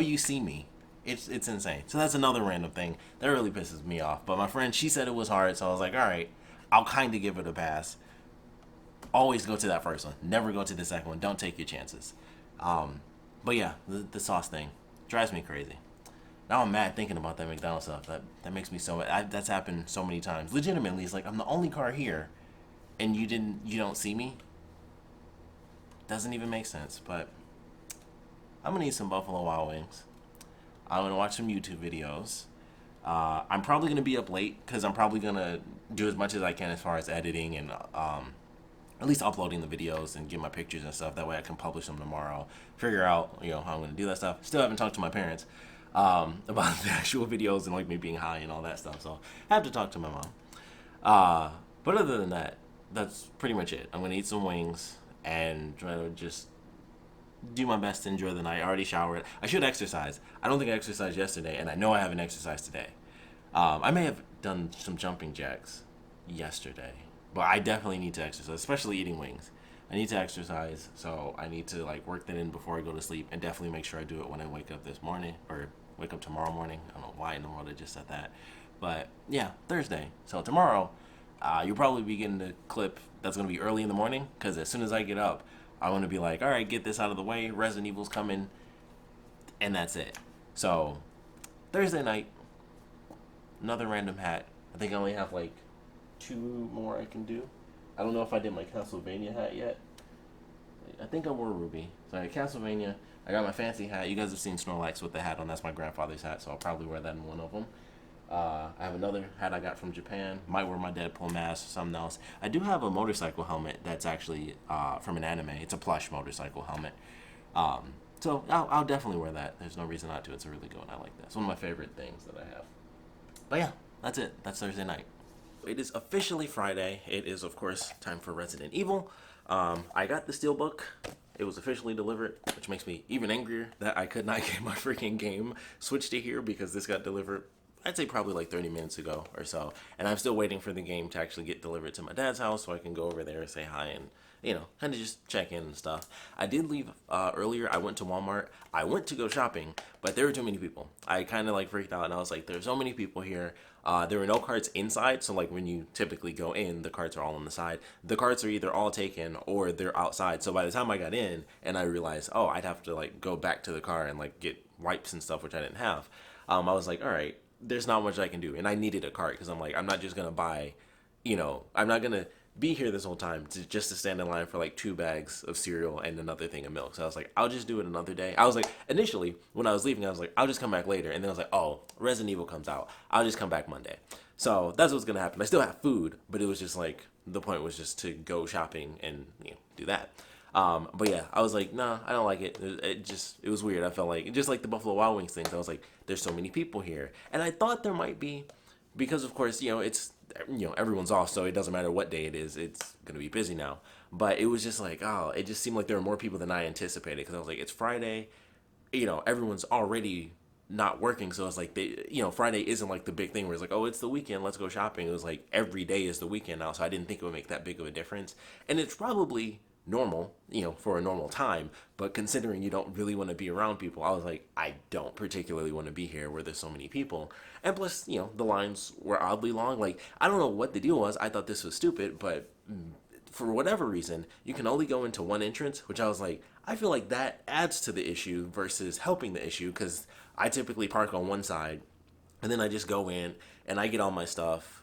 you see me. It's insane. So that's another random thing that really pisses me off. But my friend, she said it was hard, so I was like, all right, I'll kind of give it a pass. Always go to that first one. Never go to the second one. Don't take your chances. But yeah, the sauce thing drives me crazy. Now I'm mad thinking about that McDonald's stuff. That makes me so mad. That's happened so many times. Legitimately, it's like, I'm the only car here, and you don't see me. Doesn't even make sense. But I'm gonna eat some Buffalo Wild Wings. I'm gonna watch some YouTube videos. I'm probably gonna be up late, because I'm probably gonna do as much as I can as far as editing and at least uploading the videos and get my pictures and stuff. That way I can publish them tomorrow. Figure out how I'm gonna do that stuff. Still haven't talked to my parents about the actual videos and like me being high and all that stuff. So I have to talk to my mom. But other than that, that's pretty much it. I'm gonna eat some wings and try to just do my best to enjoy the night. I already showered. I should exercise. I don't think I exercised yesterday, and I know I haven't exercised today. I may have done some jumping jacks yesterday, but I definitely need to exercise, especially eating wings. I need to exercise, so I need to like work that in before I go to sleep, and definitely make sure I do it when I wake up this morning, or wake up tomorrow morning. I don't know why in the world I just said that, but yeah, Thursday. So tomorrow, you'll probably be getting the clip that's going to be early in the morning, because as soon as I get up, I want to be like, all right, get this out of the way. Resident Evil's coming, and that's it. So Thursday night, another random hat. I think I only have like 2 more I can do. I don't know if I did my Castlevania hat yet. I think I wore Ruby. So I got Castlevania. I got my fancy hat. You guys have seen Snorlax with the hat on. That's my grandfather's hat, so I'll probably wear that in one of them. I have another hat I got from Japan. Might wear my Deadpool mask, something else. I do have a motorcycle helmet that's actually from an anime. It's a plush motorcycle helmet. So I'll definitely wear that. There's no reason not to. It's a really good one. I like that. It's one of my favorite things that I have. But yeah, that's it. That's Thursday night. It is officially Friday. It is, of course, time for Resident Evil. I got the Steelbook. It was officially delivered, which makes me even angrier that I could not get my freaking game switched to here because this got delivered, I'd say probably like 30 minutes ago or so. And I'm still waiting for the game to actually get delivered to my dad's house so I can go over there and say hi and, kind of just check in and stuff. I did leave earlier. I went to Walmart. I went to go shopping, but there were too many people. I kind of like freaked out and I was like, there's so many people here. There were no carts inside, so like when you typically go in, the carts are all on the side. The carts are either all taken or they're outside. So by the time I got in and I realized, oh, I'd have to like go back to the car and like get wipes and stuff, which I didn't have. I was like, all right, there's not much I can do. And I needed a cart because I'm like, I'm not just going to buy, I'm not going to be here this whole time just to stand in line for like 2 bags of cereal and another thing of milk. So I was like, I'll just do it another day. I was like, initially when I was leaving, I was like, I'll just come back later. And then I was like, oh, Resident Evil comes out. I'll just come back Monday. So that's what's going to happen. I still have food, but it was just like, the point was just to go shopping and do that. But yeah, I was like, nah, I don't like it. It was weird. I felt like, just like the Buffalo Wild Wings things, I was like, there's so many people here. And I thought there might be, because of course, it's, everyone's off, so it doesn't matter what day it is, it's going to be busy now. But it was just like, oh, it just seemed like there were more people than I anticipated, because I was like, it's Friday, everyone's already not working, so it's like, Friday isn't like the big thing where it's like, oh, it's the weekend, let's go shopping. It was like, every day is the weekend now, so I didn't think it would make that big of a difference. And it's probably normal, for a normal time, but considering you don't really want to be around people, I was like, I don't particularly want to be here where there's so many people. And plus, the lines were oddly long. Like, I don't know what the deal was. I thought this was stupid, but for whatever reason, you can only go into one entrance, which I was like, I feel like that adds to the issue versus helping the issue, because I typically park on one side and then I just go in and I get all my stuff.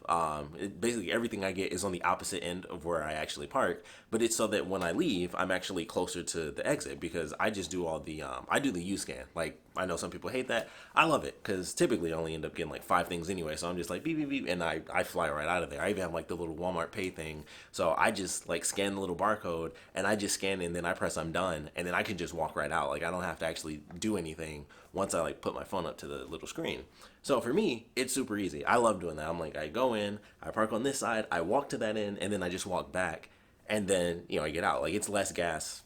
Basically, everything I get is on the opposite end of where I actually park. But it's so that when I leave, I'm actually closer to the exit, because I just do all the, I do the U-scan. Like, I know some people hate that. I love it, because typically I only end up getting like 5 things anyway. So I'm just like, beep, beep, beep, and I fly right out of there. I even have like the little Walmart Pay thing. So I just like scan the little barcode and I just scan it, and then I press I'm done. And then I can just walk right out. Like, I don't have to actually do anything once I like put my phone up to the little screen. So for me, it's super easy. I love doing that. I'm like, I go in, I park on this side, I walk to that end, and then I just walk back, and then, I get out. Like, it's less gas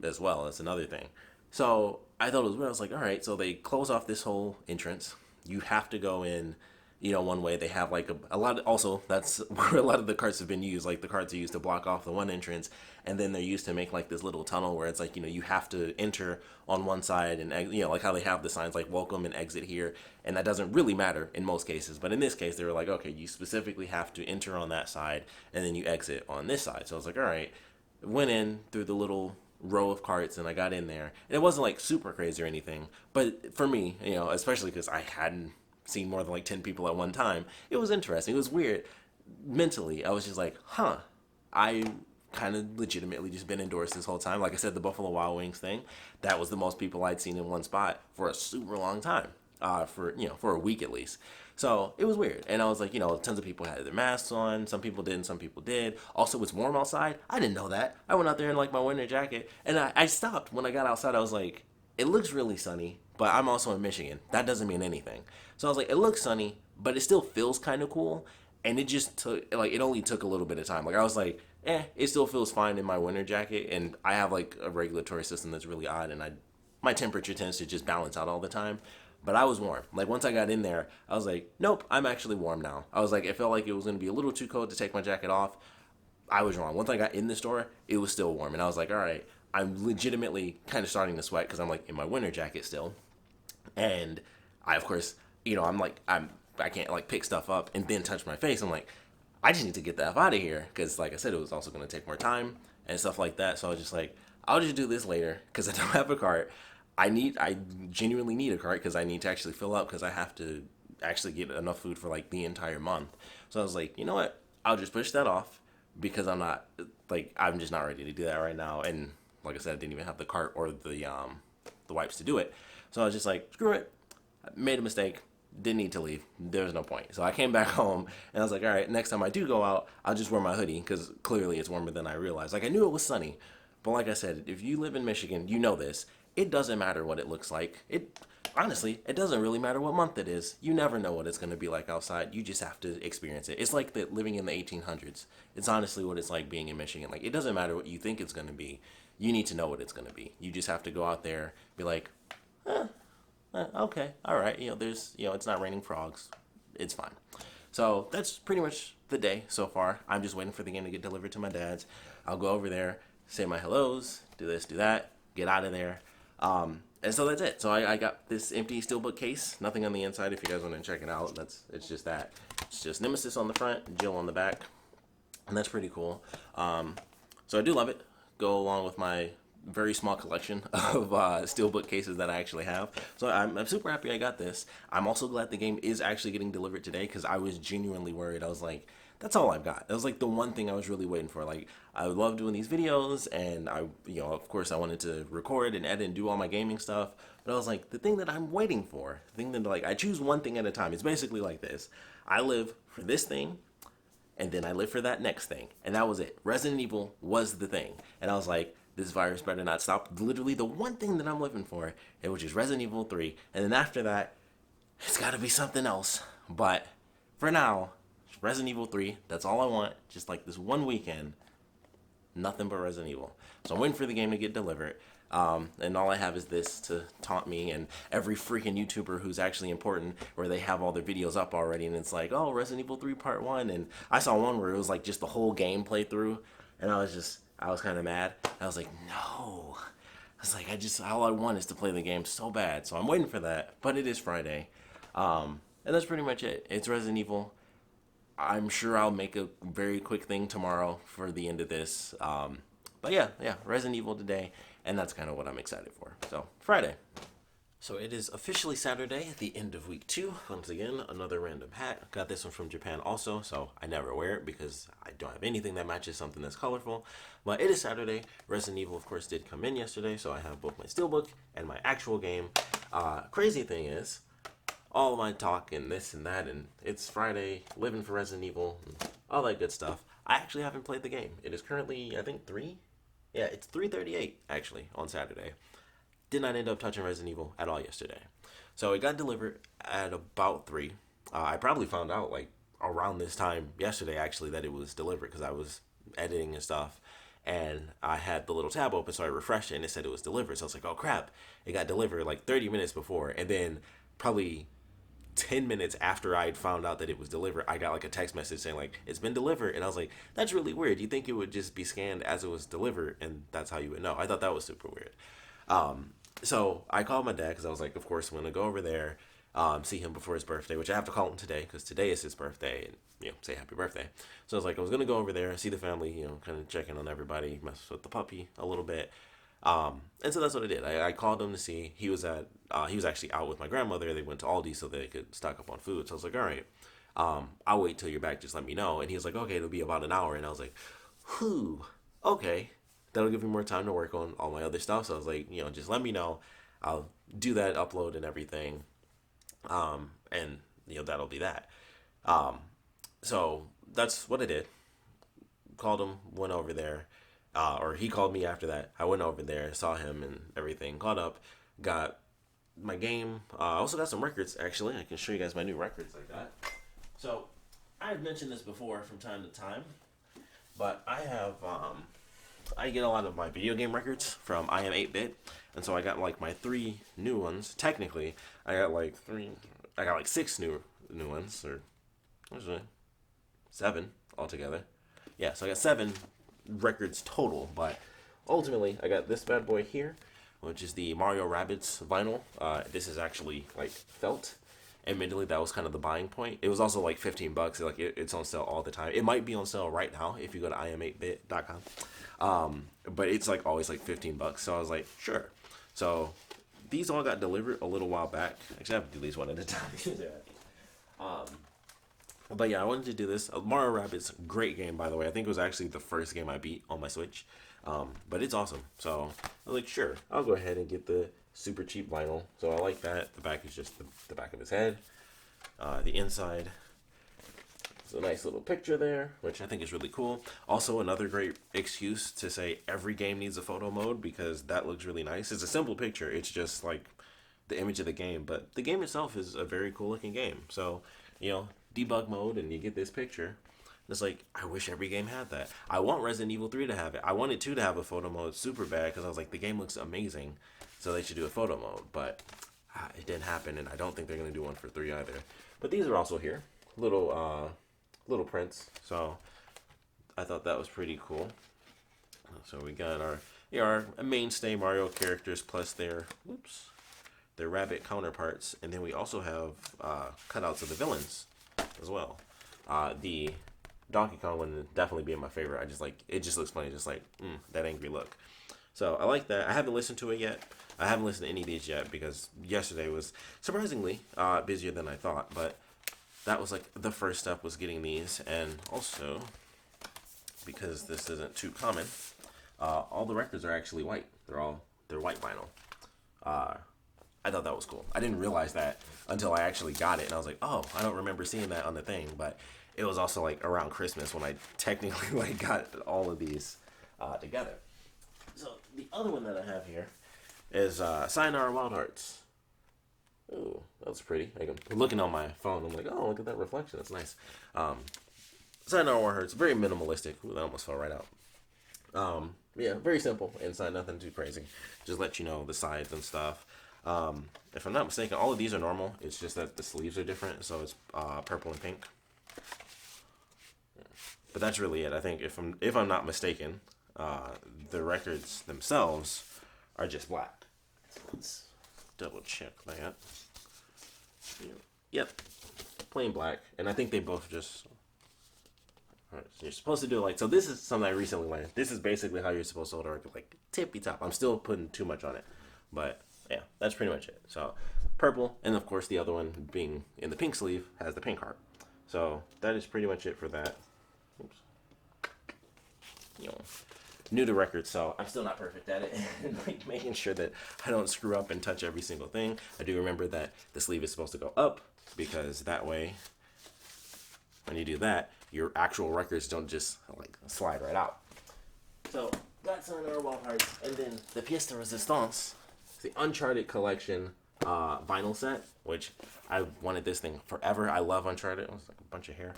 as well. That's another thing. So I thought it was weird. I was like, all right, so they close off this whole entrance. You have to go in, one way. They have like a lot of, also, that's where a lot of the carts have been used. Like, the carts are used to block off the one entrance, and then they're used to make like this little tunnel where it's like, you have to enter on one side, and like how they have the signs like welcome and exit here, and that doesn't really matter in most cases. But in this case, they were like, okay, you specifically have to enter on that side, and then you exit on this side. So I was like, all right, went in through the little row of carts, and I got in there, and it wasn't like super crazy or anything, but for me, especially because I hadn't seen more than like 10 people at one time, it was interesting. It was weird. Mentally, I was just like, I kind of legitimately just been indoors this whole time. Like I said, the Buffalo Wild Wings thing, that was the most people I'd seen in one spot for a super long time, for a week at least. So it was weird. And I was like, tons of people had their masks on. Some people didn't, some people did. Also, it's warm outside. I didn't know that. I went out there in like my winter jacket, and I stopped when I got outside. I was like, it looks really sunny, but I'm also in Michigan. That doesn't mean anything. So I was like, it looks sunny, but it still feels kind of cool. And it just took, like, it only took a little bit of time. Like, I was like, it still feels fine in my winter jacket. And I have like a regulatory system that's really odd, and my temperature tends to just balance out all the time. But I was warm. Like, once I got in there, I was like, nope, I'm actually warm now. I was like, it felt like it was going to be a little too cold to take my jacket off. I was wrong. Once I got in the store, it was still warm. And I was like, all right, I'm legitimately kind of starting to sweat because I'm like in my winter jacket still. And I, of course, I can't like pick stuff up and then touch my face. I'm like, I just need to get the F out of here, because like I said, it was also going to take more time and stuff like that. So I was just like, I'll just do this later because I don't have a cart. I genuinely need a cart because I need to actually fill up, because I have to actually get enough food for like the entire month. So I was like, you know what? I'll just push that off, because I'm just not ready to do that right now. And like I said, I didn't even have the cart or the wipes to do it. So I was just like, screw it. I made a mistake. Didn't need to leave. There was no point. So I came back home and I was like, all right, next time I do go out, I'll just wear my hoodie because clearly it's warmer than I realized. Like I knew it was sunny, but like I said, if you live in Michigan, you know this. It doesn't matter what it looks like. Honestly, it doesn't really matter what month it is. You never know what it's going to be like outside. You just have to experience it. It's like living in the 1800s. It's honestly what it's like being in Michigan. Like it doesn't matter what you think it's going to be. You need to know what it's going to be. You just have to go out there, be like, okay, all right. There's, it's not raining frogs. It's fine. So that's pretty much the day so far. I'm just waiting for the game to get delivered to my dad's. I'll go over there, say my hellos, do this, do that, get out of there. And so that's it. So I got this empty steelbook case, nothing on the inside. If you guys want to check it out, it's just that. It's just Nemesis on the front, Jill on the back, and that's pretty cool. So I do love it. Go along with my very small collection of steelbook cases that I actually have. So I'm super happy I got this. I'm also glad the game is actually getting delivered today because I was genuinely worried. I was like, that's all I've got. That was like the one thing I was really waiting for. Like, I love doing these videos and of course I wanted to record and edit and do all my gaming stuff. But I was like, the thing that I'm waiting for, the thing that like, I choose one thing at a time. It's basically like this. I live for this thing and then I live for that next thing. And that was it. Resident Evil was the thing. And I was like, this virus better not stop. Literally the one thing that I'm living for, which is Resident Evil 3. And then after that, it's got to be something else. But for now, Resident Evil 3, that's all I want. Just like this one weekend, nothing but Resident Evil. So I'm waiting for the game to get delivered. And all I have is this to taunt me and every freaking YouTuber who's actually important, where they have all their videos up already. And it's like, oh, Resident Evil 3 Part 1. And I saw one where it was like just the whole game playthrough. And I was kind of mad. I was like, no. I was like, all I want is to play the game so bad. So I'm waiting for that. But it is Friday. And that's pretty much it. It's Resident Evil. I'm sure I'll make a very quick thing tomorrow for the end of this. But yeah, Resident Evil today. And that's kind of what I'm excited for. So, Friday. So it is officially Saturday at the end of week 2. Once again, another random hat. Got this one from Japan also, so I never wear it because I don't have anything that matches something that's colorful. But it is Saturday. Resident Evil, of course, did come in yesterday, so I have both my steelbook and my actual game. Crazy thing is, all of my talk and this and that, and it's Friday, living for Resident Evil, and all that good stuff. I actually haven't played the game. It is currently, I think, 3? Yeah, it's 3:38, actually, on Saturday. Did not end up touching Resident Evil at all yesterday. So it got delivered at about 3. I probably found out, like, around this time yesterday, actually, that it was delivered because I was editing and stuff. And I had the little tab open, so I refreshed it, and it said it was delivered. So I was like, oh, crap. It got delivered, like, 30 minutes before. And then probably 10 minutes after I'd found out that it was delivered, I got like a text message saying like, it's been delivered. And I was like, that's really weird. You think it would just be scanned as it was delivered and that's how you would know. I thought that was super weird. So I called my dad because I was like, of course, I'm going to go over there, see him before his birthday, which I have to call him today because today is his birthday and, say happy birthday. So I was like, I was going to go over there, see the family, kind of check in on everybody, mess with the puppy a little bit. And so that's what I did. I called him to see. He was actually out with my grandmother. They went to Aldi so they could stock up on food. So I was like, all right, I'll wait till you're back. Just let me know. And he was like, okay, it'll be about an hour. And I was like, whew, okay. That'll give me more time to work on all my other stuff. So I was like, just let me know. I'll do that upload and everything. And that'll be that. So that's what I did. Called him, went over there. Or he called me after that. I went over there, saw him and everything, caught up, got my game. I also got some records, actually. I can show you guys my new records like that. So, I've mentioned this before from time to time, but I have, I get a lot of my video game records from I Am 8-Bit, and so I got like my 3 new ones. Technically, I got like 6 new ones, or actually 7 altogether. Yeah, so I got 7 records total, but ultimately I got this bad boy here, which is the Mario Rabbids vinyl. This is actually like felt. Admittedly, that was kind of the buying point. It was also like $15. Like it's on sale all the time. It might be on sale right now if you go to im8bit.com. But it's like always like $15. So I was like, sure. So these all got delivered a little while back. Actually, I have to do these one at a time. But yeah, I wanted to do this. Mario Rabbids, great game, by the way. I think it was actually the first game I beat on my Switch. But it's awesome. So I was like, sure, I'll go ahead and get the super cheap vinyl. So I like that. The back is just the back of his head. The inside is a nice little picture there, which I think is really cool. Also, another great excuse to say every game needs a photo mode because that looks really nice. It's a simple picture. It's just like the image of the game, but the game itself is a very cool looking game. So, debug mode and you get this picture. It's like, I wish every game had that. I want Resident Evil 3 to have it. I wanted 2 to have a photo mode super bad because I was like, the game looks amazing, so they should do a photo mode. But it didn't happen, and I don't think they're going to do one for 3 either. But these are also here. Little prints. So I thought that was pretty cool. So we got our mainstay Mario characters plus their rabbit counterparts. And then we also have cutouts of the villains as well. The Donkey Kong one would definitely be my favorite. It just looks funny, just like that angry look. So I like that. I haven't listened to it yet. I haven't listened to any of these yet because yesterday was surprisingly busier than I thought. But that was like the first step was getting these, and also because this isn't too common, all the records are actually white. They're white vinyl. I thought that was cool. I didn't realize that until I actually got it, and I was like, oh, I don't remember seeing that on the thing. But it was also like around Christmas when I technically like got all of these together. So the other one that I have here is Sayonara Wild Hearts. Ooh, that's pretty. I'm looking on my phone. I'm like, oh, look at that reflection. That's nice. Sayonara Wild Hearts, very minimalistic. Ooh, that almost fell right out. Yeah, very simple inside, nothing too crazy. Just let you know the sides and stuff. If I'm not mistaken, all of these are normal. It's just that the sleeves are different, so it's purple and pink. But that's really it. I think if I'm not mistaken, the records themselves are just black. So let's double check that. Yep, plain black, and I think they both just. Alright, so you're supposed to do it like so. This is something I recently learned. This is basically how you're supposed to hold a record, like tippy top. I'm still putting too much on it, but yeah, that's pretty much it. So purple, and of course the other one being in the pink sleeve has the pink heart. So that is pretty much it for that. Oops. New to records, so I'm still not perfect at it, and like making sure that I don't screw up and touch every single thing. I do remember that the sleeve is supposed to go up because that way, when you do that, your actual records don't just like slide right out. So that's on our Wild Hearts, and then the pièce de résistance, the Uncharted collection vinyl set, which I wanted this thing forever. I love Uncharted. It was like a bunch of hair.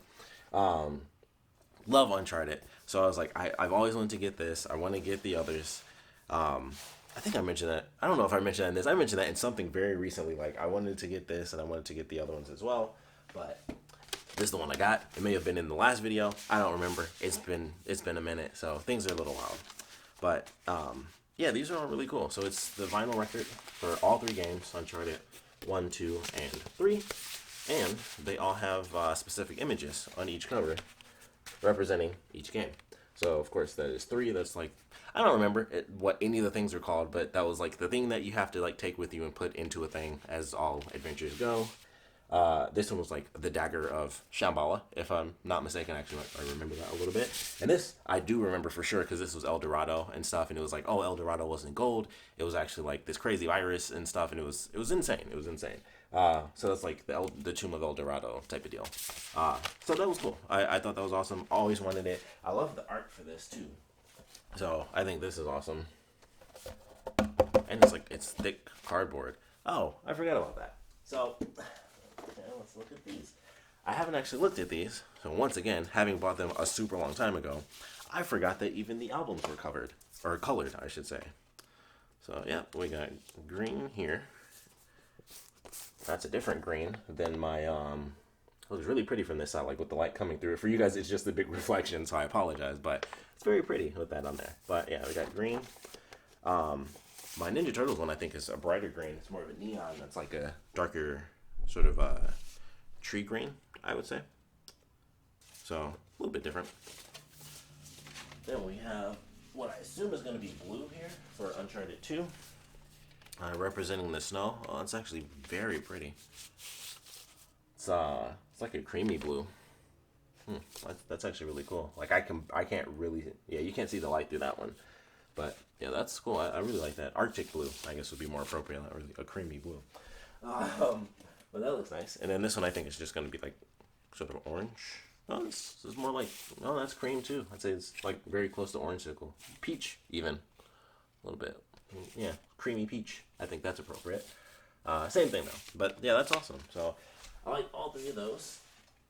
Love Uncharted. So I was like, I've always wanted to get this. I want to get the others. I think I mentioned that. I don't know if I mentioned that in this. I mentioned that in something very recently. Like, I wanted to get this, and I wanted to get the other ones as well. But this is the one I got. It may have been in the last video. I don't remember. It's been a minute, so things are a little wild. But, yeah, these are all really cool. So it's the vinyl record for all 3 games, Uncharted 1, 2, and 3. And they all have specific images on each cover representing each game. So of course that is 3. That's like, I don't remember what any of the things are called, but that was like the thing that you have to like take with you and put into a thing as all adventures go. This one was like the dagger of Shambhala, if I'm not mistaken. Actually, I remember that a little bit. And this I do remember for sure because this was El Dorado and stuff, and it was like, oh, El Dorado wasn't gold. It was actually like this crazy virus and stuff, and it was insane. It was insane. So that's like the Tomb of El Dorado type of deal. So that was cool. I thought that was awesome. Always wanted it. I love the art for this too. So I think this is awesome. And it's thick cardboard. Oh, I forgot about that. So let's look at these. I haven't actually looked at these. So once again, having bought them a super long time ago, I forgot that even the albums were covered. Or colored, I should say. So yeah, we got green here. That's a different green than my, it was really pretty from this side, like with the light coming through. For you guys, it's just a big reflection, so I apologize, but it's very pretty with that on there. But yeah, we got green. My Ninja Turtles one, I think, is a brighter green. It's more of a neon. That's like a darker sort of tree green, I would say. So, a little bit different. Then we have what I assume is going to be blue here for Uncharted 2. Representing the snow. Oh, it's actually very pretty. It's like a creamy blue. That's actually really cool. Like I can't really, yeah, you can't see the light through that one, but yeah, that's cool. I really like that. Arctic blue, I guess would be more appropriate, or a creamy blue. Um, but that looks nice. And then this one, I think is just gonna be like sort of orange. No, this is more like, no, that's cream too. I'd say it's like very close to orange sickle, peach even, a little bit. Yeah, creamy peach. I think that's appropriate. Same thing though, but yeah, that's awesome. So I like all three of those.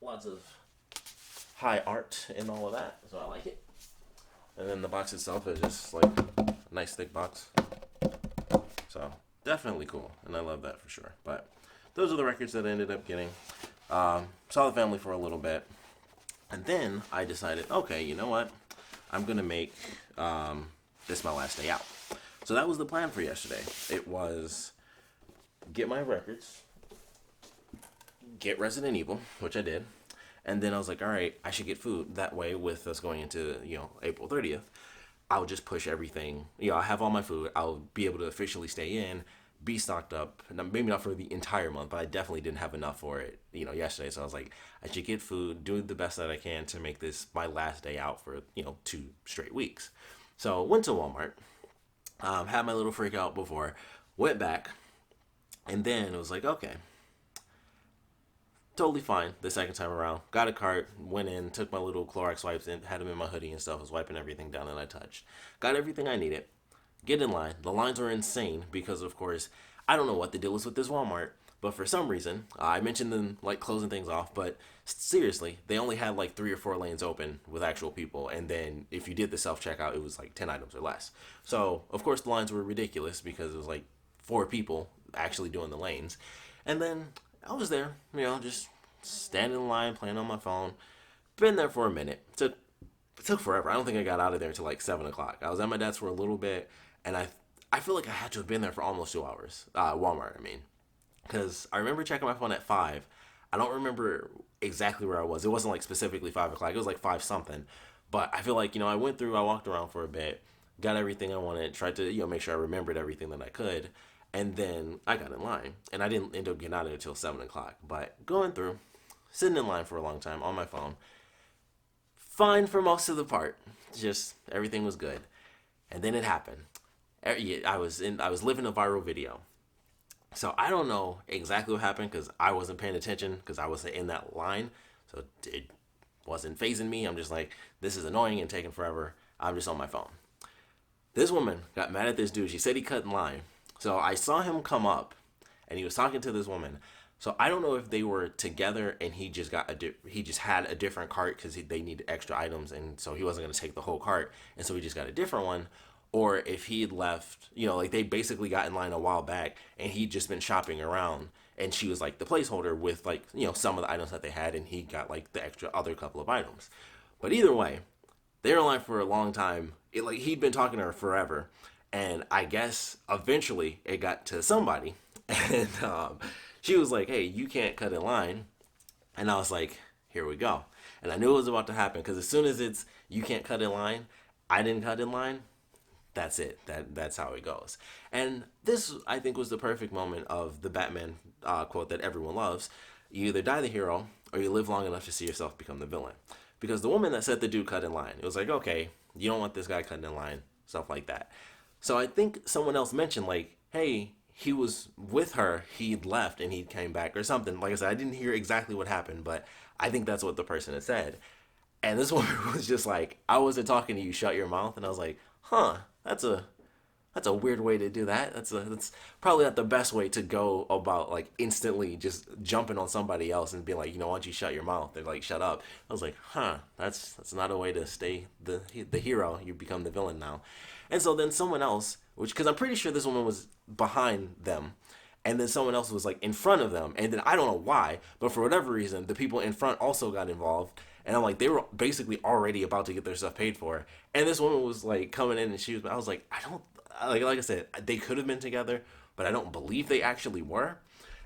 Lots of high art and all of that, so I like it. And then the box itself is just like a nice thick box, so definitely cool, and I love that for sure. But those are the records that I ended up getting. Saw the family for a little bit, and then I decided, okay, you know what, I'm gonna make this my last day out. So that was the plan for yesterday. It was get my records, get Resident Evil, which I did, and then I was like, all right, I should get food. That way, with us going into, April 30th, I'll just push everything. I'll have all my food. I'll be able to officially stay in, be stocked up. Maybe not for the entire month, but I definitely didn't have enough for it, yesterday. So I was like, I should get food, do the best that I can to make this my last day out for, 2 straight weeks. So went to Walmart, had my little freak out before, went back, and then it was like, okay, totally fine the second time around. Got a cart, went in, took my little Clorox wipes and had them in my hoodie and stuff. Was wiping everything down that I touched. Got everything I needed. Get in line. The lines were insane because, of course, I don't know what the deal is with this Walmart, but for some reason, I mentioned them like closing things off, but seriously, they only had like 3 or 4 lanes open with actual people, and then if you did the self checkout, it was like 10 items or less. So of course the lines were ridiculous because it was like 4 people actually doing the lanes, and then I was there, just standing in line, playing on my phone. Been there for a minute. It took forever. I don't think I got out of there until like 7 o'clock. I was at my dad's for a little bit, and I feel like I had to have been there for almost 2 hours. Walmart, I mean, because I remember checking my phone at 5. I don't remember exactly where I was. It wasn't like specifically 5 o'clock. It was like 5 something. But I feel like I went through. I walked around for a bit, got everything I wanted, tried to make sure I remembered everything that I could. And then I got in line, and I didn't end up getting out of it until 7 o'clock. But going through, sitting in line for a long time on my phone, fine for most of the part. Just everything was good, and then it happened. I was living a viral video, so I don't know exactly what happened because I wasn't paying attention because I wasn't in that line, so it wasn't phasing me. I'm just like, this is annoying and taking forever. I'm just on my phone. This woman got mad at this dude. She said he cut in line. So I saw him come up, and he was talking to this woman. So I don't know if they were together and he just he just had a different cart because they needed extra items, and so he wasn't going to take the whole cart, and so he just got a different one, or if he had left, like they basically got in line a while back, and he'd just been shopping around, and she was like the placeholder with like some of the items that they had, and he got like the extra other couple of items. But either way, they were in line for a long time. He'd been talking to her forever. And I guess eventually it got to somebody. And she was like, hey, you can't cut in line. And I was like, here we go. And I knew it was about to happen because as soon as it's you can't cut in line, I didn't cut in line. That's it. That's how it goes. And this, I think, was the perfect moment of the Batman quote that everyone loves. You either die the hero or you live long enough to see yourself become the villain. Because the woman that said the dude cut in line, it was like, okay, you don't want this guy cutting in line, stuff like that. So I think someone else mentioned like, hey, he was with her, he'd left and he came back or something. Like I said, I didn't hear exactly what happened, but I think that's what the person had said. And this woman was just like, I wasn't talking to you, shut your mouth. And I was like, huh, that's a weird way to do that. That's probably not the best way to go about like instantly just jumping on somebody else and being like, why don't you shut your mouth? They're like, shut up. I was like, huh, that's not a way to stay the hero. You become the villain now. And so then someone else, because I'm pretty sure this woman was behind them, and then someone else was like in front of them, and then I don't know why, but for whatever reason, the people in front also got involved, and I'm like, they were basically already about to get their stuff paid for, and this woman was like coming in, and I was like, I don't, like I said, they could have been together, but I don't believe they actually were.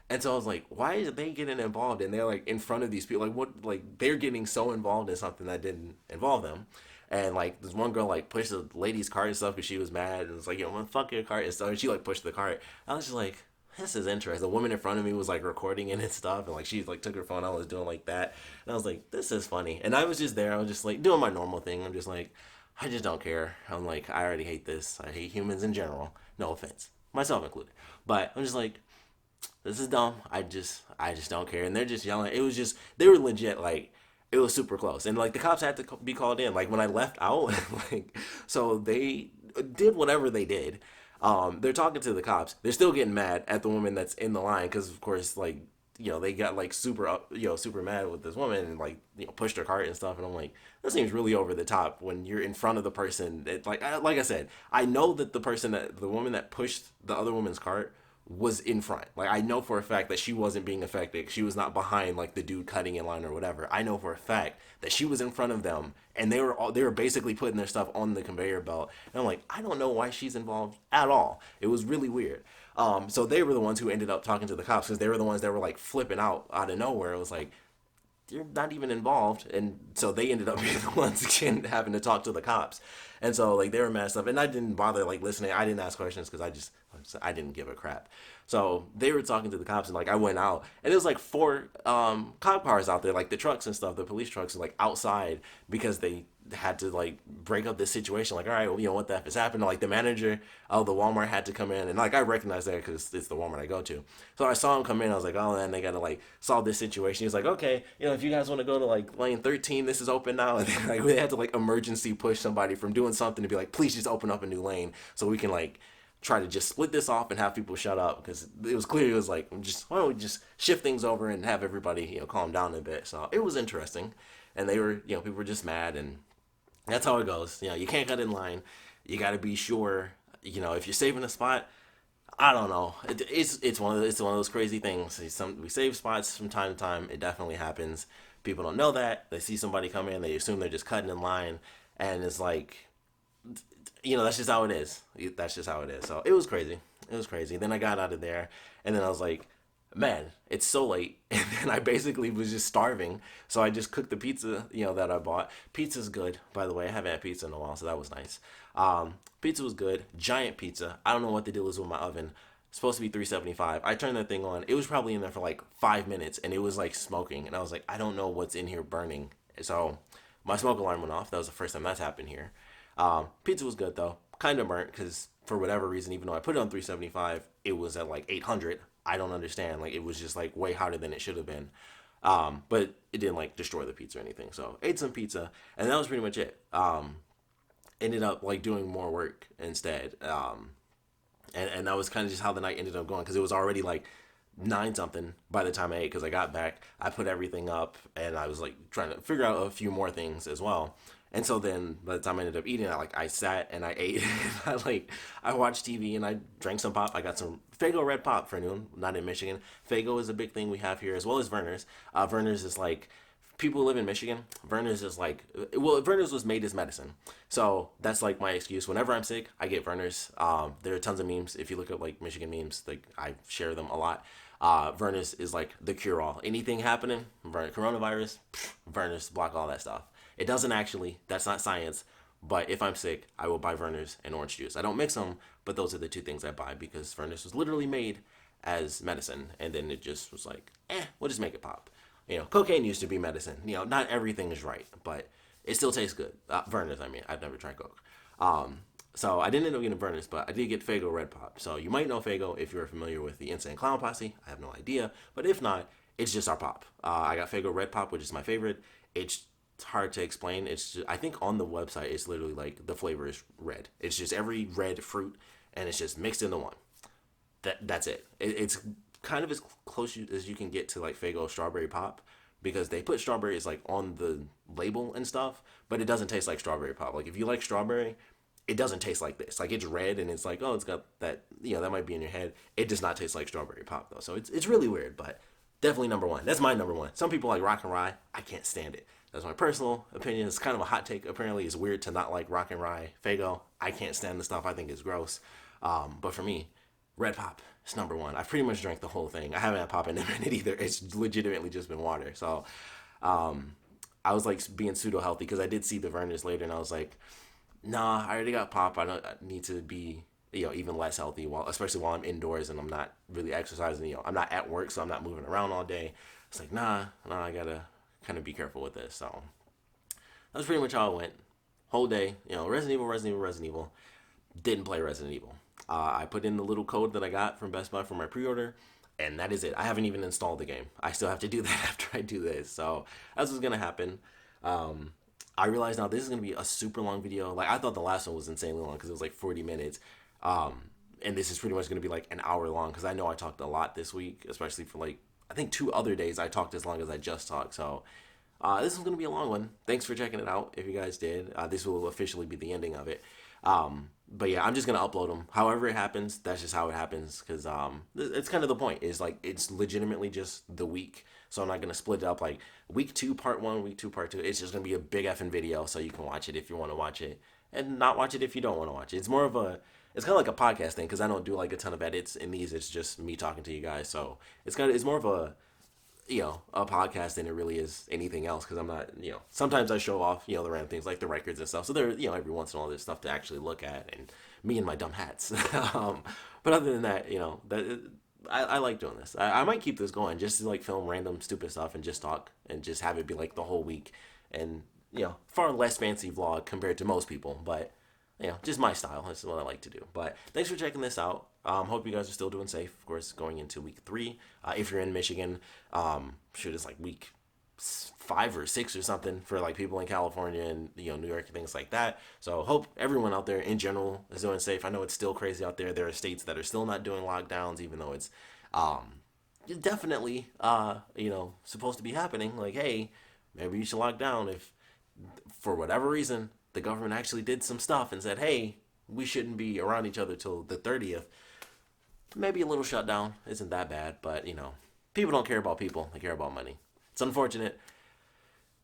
And so I was like, why are they getting involved? And they're like in front of these people, like what, like they're getting so involved in something that didn't involve them. And like this one girl like pushed the lady's cart and stuff because she was mad and was like, fuck your cart and stuff. And she like pushed the cart. I was just like, this is interesting. The woman in front of me was like recording it and stuff, and like she like took her phone. I was doing like that, and I was like, this is funny. And I was just there. I was just like doing my normal thing. I'm just like, I just don't care. I'm like, I already hate this. I hate humans in general. No offense, myself included. But I'm just like, this is dumb. I just don't care. And they're just yelling. It was just they were legit like it was super close. And like the cops had to be called in. Like when I left out, like so they did whatever they did. They're talking to the cops. They're still getting mad at the woman that's in the line because of course like they got like super up, super mad with this woman and like pushed her cart and stuff. And I'm like, that seems really over the top when you're in front of the person. Like I said, I know that the woman that pushed the other woman's cart was in front. Like I know for a fact that she wasn't being affected. She was not behind like the dude cutting in line or whatever. I know for a fact that she was in front of them and they were basically putting their stuff on the conveyor belt. And I'm like, I don't know why she's involved at all. It was really weird. So they were the ones who ended up talking to the cops because they were the ones that were like flipping out of nowhere. It was like, you're not even involved, and so they ended up being the ones again having to talk to the cops, and so like they were messed up, and I didn't bother like listening. I didn't ask questions because I didn't give a crap. So they were talking to the cops, and like I went out, and it was like four cop cars out there, like the trucks and stuff, the police trucks, like outside because they had to like break up this situation. Like, all right, well, what the f is happening? Like the manager of the Walmart had to come in, and like I recognize that because it's the Walmart I go to. So I saw him come in. I was like, oh man, they gotta like solve this situation. He was like, okay, if you guys want to go to like lane 13, this is open now. And then, like they had to like emergency push somebody from doing something to be like, please just open up a new lane so we can like try to just split this off and have people shut up because it was clear it was like why don't we just shift things over and have everybody calm down a bit. So it was interesting, and they were people were just mad, and that's how it goes. You can't cut in line. You got to be sure. If you're saving a spot, I don't know. It's one of those crazy things. We save spots from time to time. It definitely happens. People don't know that. They see somebody come in, they assume they're just cutting in line, and it's like, that's just how it is. That's just how it is. So it was crazy. It was crazy. Then I got out of there, and then I was like, man, it's so late. And then I basically was just starving. So I just cooked the pizza, that I bought. Pizza's good, by the way. I haven't had pizza in a while, so that was nice. Pizza was good. Giant pizza. I don't know what the deal is with my oven. It's supposed to be 375. I turned that thing on. It was probably in there for like 5 minutes, and it was like smoking. And I was like, I don't know what's in here burning. So my smoke alarm went off. That was the first time that's happened here. Pizza was good though. Kind of burnt because for whatever reason, even though I put it on 375, it was at like 800. I don't understand. Like it was just like way hotter than it should have been. But it didn't like destroy the pizza or anything. So ate some pizza, and that was pretty much it. Ended up like doing more work instead. And that was kind of just how the night ended up going because it was already like nine something by the time I ate because I got back. I put everything up, and I was like trying to figure out a few more things as well. And so then by the time I ended up eating, I sat and I ate. I watched TV and I drank some pop. I got some Fago Red Pop for anyone not in Michigan. Fago is a big thing we have here as well as Verner's. Verner's is like people who live in Michigan. Verner's is like Verner's was made as medicine, so that's like my excuse. Whenever I'm sick, I get Verner's. There are tons of memes. If you look up like Michigan memes, like I share them a lot. Verner's is like the cure all. Anything happening, coronavirus, Verner's block all that stuff. It doesn't actually. That's not science. But if I'm sick, I will buy Verner's and orange juice. I don't mix them, but those are the two things I buy because Verner's was literally made as medicine, and then it just was like, we'll just make it pop. Cocaine used to be medicine. Not everything is right, but it still tastes good. Verner's, I mean, I've never tried Coke. So I didn't end up getting Verner's, but I did get Fago Red Pop. So you might know Fago if you're familiar with the Insane Clown Posse. I have no idea, but if not, it's just our pop. I got Fago Red Pop, which is my favorite. It's hard to explain. It's just, I think on the website it's literally like the flavor is red. It's just every red fruit and it's just mixed into one. That's it. It's kind of as close as you can get to like Fago Strawberry Pop because they put strawberries like on the label and stuff, but it doesn't taste like strawberry pop. Like if you like strawberry, it doesn't taste like this. Like it's red and it's like, oh, it's got that, that might be in your head. It does not taste like strawberry pop though. So it's really weird, but definitely number one. That's my number one. Some people like rock and rye. I can't stand it. That's my personal opinion. It's kind of a hot take. Apparently, it's weird to not like rock and rye. Fago, I can't stand the stuff. I think it's gross. But for me, Red Pop is number one. I've pretty much drank the whole thing. I haven't had pop in a minute either. It's legitimately just been water. So I was like being pseudo healthy because I did see the Verner's later, and I was like, nah, I already got pop. I don't need to be. even less healthy, especially while I'm indoors and I'm not really exercising. I'm not at work, so I'm not moving around all day. It's like, nah, I gotta kind of be careful with this. So that's pretty much how it went. Whole day, Resident Evil. Didn't play Resident Evil. I put in the little code that I got from Best Buy for my pre-order, and that is it. I haven't even installed the game. I still have to do that after I do this. So that's what's gonna happen. I realize now this is gonna be a super long video. Like, I thought the last one was insanely long because it was like 40 minutes. And this is pretty much gonna be like an hour long because I know I talked a lot this week, especially for like I think 2 other days I talked as long as I just talked. So this is gonna be a long one. Thanks for checking it out. If you guys did, this will officially be the ending of it. But yeah, I'm just gonna upload them. However it happens, that's just how it happens. Cause it's kind of the point. Is like it's legitimately just the week. So I'm not gonna split it up like week 2 part 1, week 2 part 2. It's just gonna be a big effing video, so you can watch it if you want to watch it, and not watch it if you don't want to watch it. It's more of a it's kind of like a podcast thing because I don't do like a ton of edits in these. It's just me talking to you guys. So it's more of a a podcast than it really is anything else because I'm not, sometimes I show off, the random things like the records and stuff. So there, every once in a while there's stuff to actually look at and me and my dumb hats. But other than that, I like doing this. I might keep this going just to like film random stupid stuff and just talk and just have it be like the whole week and, far less fancy vlog compared to most people. But, just my style. That's what I like to do. But thanks for checking this out. Hope you guys are still doing safe, of course, going into week 3. If you're in Michigan, it's like week 5 or 6 or something for like people in California and New York and things like that. So hope everyone out there in general is doing safe. I know it's still crazy out there. There are states that are still not doing lockdowns, even though it's definitely supposed to be happening. Like, hey, maybe you should lock down if for whatever reason the government actually did some stuff and said, hey, we shouldn't be around each other till the 30th. Maybe a little shutdown isn't that bad, but people don't care about people, they care about money. It's unfortunate,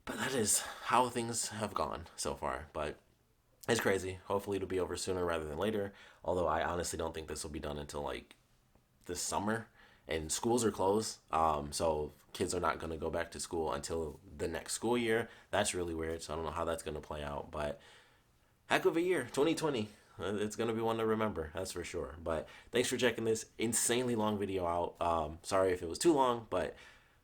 but that is how things have gone so far. But it's crazy. Hopefully it'll be over sooner rather than later, although I honestly don't think this will be done until like this summer, and schools are closed, so kids are not going to go back to school until the next school year. That's really weird, so I don't know how that's going to play out, but heck of a year, 2020. It's going to be one to remember, that's for sure. But thanks for checking this insanely long video out. Sorry if it was too long, but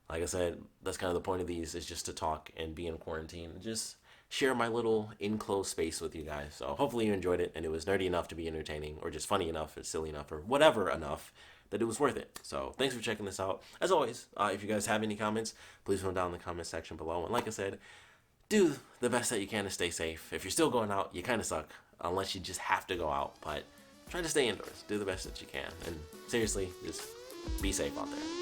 like I said, that's kind of the point of these, is just to talk and be in quarantine and just share my little enclosed space with you guys. So hopefully you enjoyed it and it was nerdy enough to be entertaining, or just funny enough or silly enough or whatever enough that it was worth it. So thanks for checking this out. As always, if you guys have any comments, please put them down in the comment section below. And like I said, do the best that you can to stay safe. If you're still going out, you kind of suck, unless you just have to go out. But try to stay indoors. Do the best that you can. And seriously, just be safe out there.